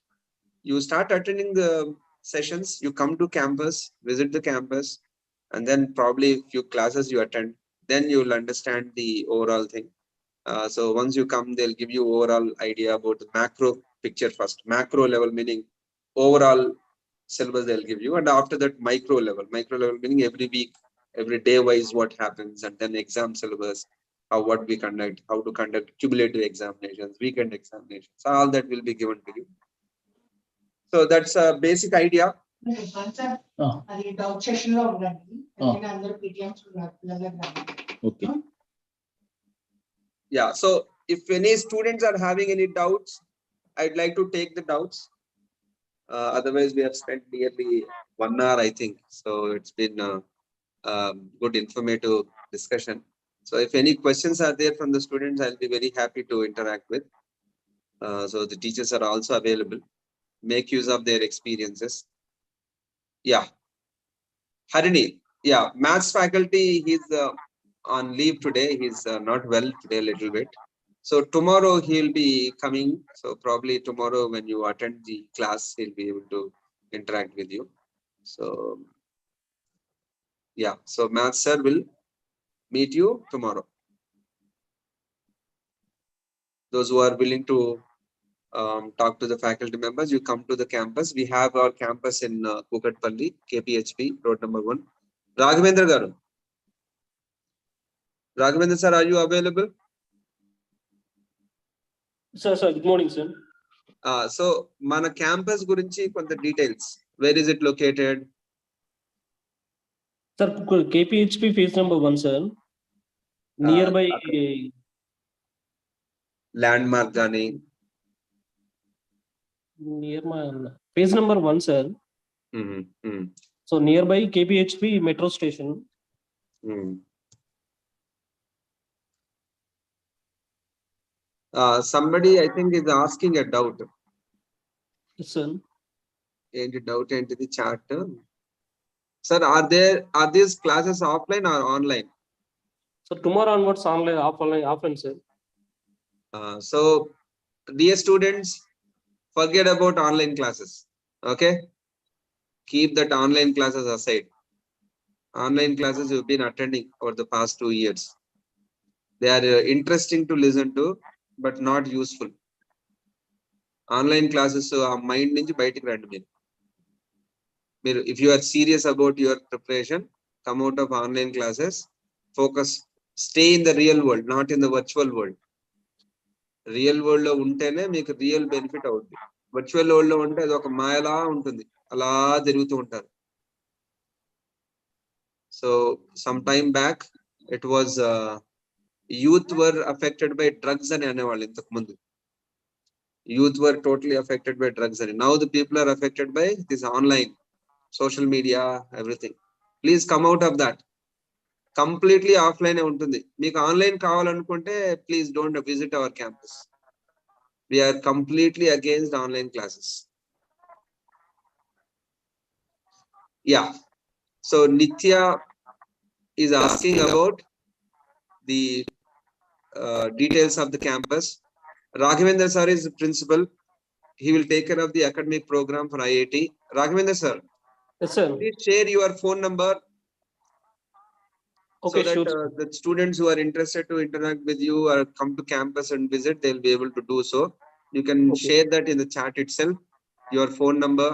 you start attending the sessions, you come to campus, visit the campus, and then probably a few classes you attend, then you will understand the overall thing. So once you come, they'll give you overall idea about the macro picture first. Macro level meaning overall syllabus they'll give you, and after that micro level meaning every week, every day wise what happens, and then exam syllabus, what we conduct, how to conduct cumulative examinations, weekend examinations, all that will be given to you. So that's a basic idea. Okay. Yeah, so if any students are having any doubts, I'd like to take the doubts. Otherwise, we have spent nearly 1 hour, I think. So it's been a good informative discussion. So if any questions are there from the students, I'll be very happy to interact with. So the teachers are also available. Make use of their experiences. Yeah. Harini, yeah, maths faculty, he's on leave today. He's not well today a little bit. So tomorrow he'll be coming. So probably tomorrow when you attend the class, he'll be able to interact with you. So yeah, so maths sir will meet you tomorrow. Those who are willing to talk to the faculty members, you come to the campus. We have our campus in Kukatpalli, KPHP, road number 1. Raghavendra Garu. Raghavendra sir, are you available? Sir, good morning, sir. So, mana campus gurinchi konta details. Where is it located? Sir, KPHP phase number 1, sir. Nearby landmark gani. Near my phase number 1, sir. Mm-hmm. So nearby KPHP metro station. Somebody, I think, is asking a doubt. Yes, sir. Any doubt into the chat? Sir, are these classes offline or online? So tomorrow onwards, online, offline, sir. So, dear students, forget about online classes. Okay, keep that online classes aside. Online classes you've been attending for the past 2 years. They are interesting to listen to, but not useful. Online classes, mind nunchi bayatiki randi meer. If you are serious about your preparation, come out of online classes. Focus, stay in the real world, not in the virtual world. Real world lo untene meeku real benefit avuddi. Virtual world lo unte adi oka mayala untundi, ala tirugutu untaru. So some time back, it was youth were affected by drugs ani anevallu intaku mundu. Youth were totally affected by drugs, and now the people are affected by this online, social media, everything. Please come out of that. Completely offline ఉంటుంది. మీకు online కావాలనుకుంటే please don't visit our campus. We are completely against online classes. Yeah. So Nitya is asking about the details of the campus. Raghavendra sir is the principal. He will take care of the academic program for IIT. Raghavendra sir, Yes, sir. please share your phone number. Okay, So that sure. the students who are interested to interact with you or come to campus and visit, they'll be able to do so. You can Okay. share that in the chat itself, your phone number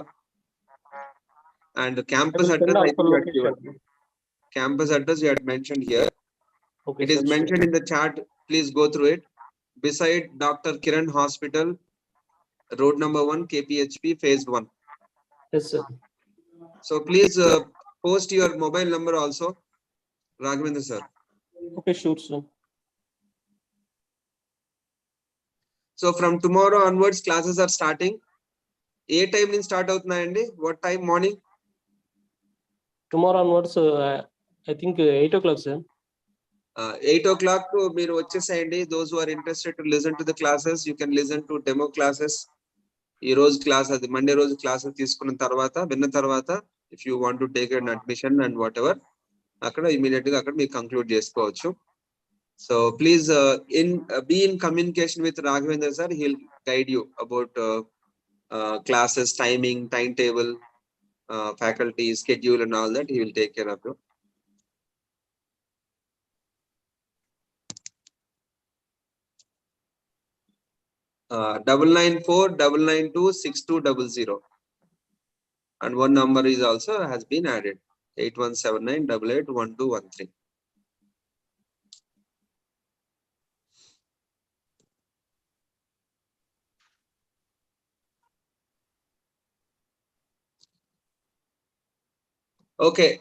and the I campus will send address. I also think you had given. location. Campus address you had mentioned here. Okay, It is sir, mentioned sure. in the chat. Please go through it. Beside Dr. Kiran Hospital, road number 1, KPHP, phase 1. Yes, sir. So please post your mobile number also, Raghavendra sir. Okay, sure, sir. So from tomorrow onwards, classes are starting. A time నుంచి start అవుతున్నాయండి? What time? Morning? Tomorrow onwards, I think 8 o'clock, sir. 8 o'clock మీరు వచ్చేసేయండి. Those who are interested to listen to the classes, you can listen to demo classes. ఈ రోజు class అది Monday రోజు classes తీసుకున్న తర్వాత విన్న తర్వాత if you want to take an admission and whatever, అక్కడ immediate గా అక్కడ మీరు కంక్లూడ్ చేసుకోవచ్చు. So please be in communication with Raghavendra sir. He'll guide you about classes, timing, timetable, faculty schedule and all that. He will take care of you. Uh, 994-992-6200 and one number is also has been added, 8179881213. Okay,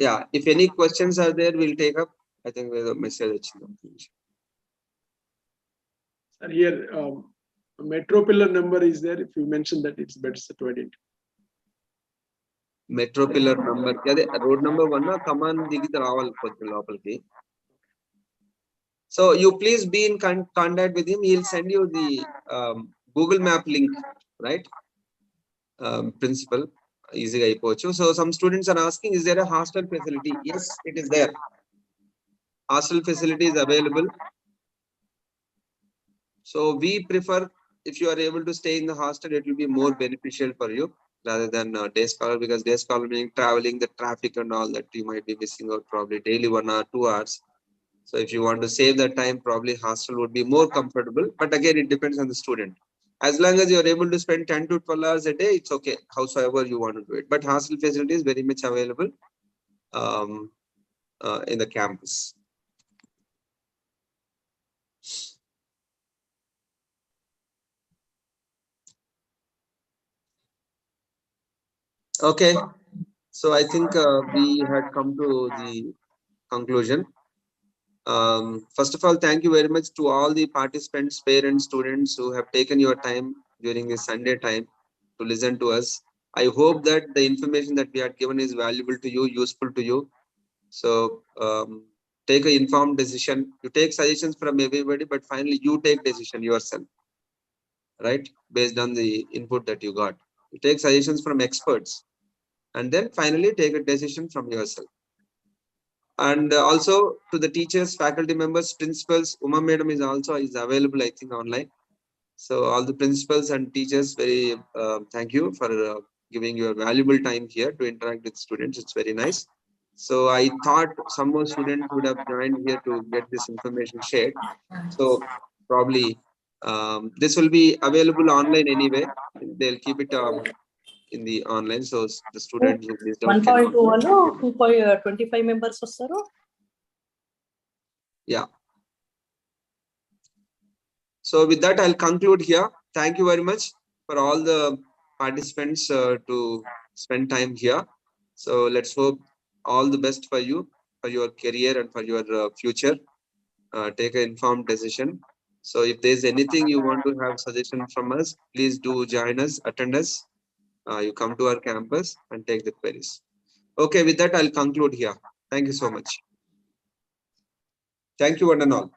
yeah, if any questions are there, we'll take up. I think there's a message. Sir, here metro pillar number is there. If you mention that, it's better to edit. Metro pillar number, అదే road number 1 కమాన్ దిగితే రావాలి కొంచెం లోపలికి. So you please be in contact with him. He'll send you the Google Map link, right? Principal, easy అయిపోవచ్చు. So some students are asking, is there a hostel facility? Yes, it is there. Hostel facility is available. So we prefer, if you are able to stay in the hostel, it will be more beneficial for you rather than day scholar, because day scholar meaning traveling, the traffic and all that, you might be missing out probably daily 1 hour, 2 hours. So if you want to save that time, probably hostel would be more comfortable. But again, it depends on the student. As long as you are able to spend 10 to 12 hours a day, it's okay, howsoever you want to do it. But hostel facility is very much available in the campus. Okay, so I think we had come to the conclusion. First of all, thank you very much to all the participants, parents, students who have taken your time during this Sunday time to listen to us. I hope that the information that we had given is valuable to you, useful to you. So take an informed decision. You take suggestions from everybody, but finally you take decision yourself, right? Based on the input that you got. You take suggestions from experts and then finally take a decision from yourself. And also to the teachers, faculty members, principals, Uma Madam is also available, I think, online. So all the principals and teachers, very thank you for giving your valuable time here to interact with students. It's very nice. So I thought some more students would have joined here to get this information shared. So probably this will be available online anyway. They'll keep it in the online, so the students who missed out can 1.2 25 members వస్తారు. Yeah. So with that, I'll conclude here. Thank you very much for all the participants to spend time here. So let's hope all the best for you, for your career and for your future. Take an informed decision So if there's anything you want to have suggestion from us, please do join us, attend us. You come to our campus and take the queries. Okay, with that, I'll conclude here. Thank you so much. Thank you, one and all.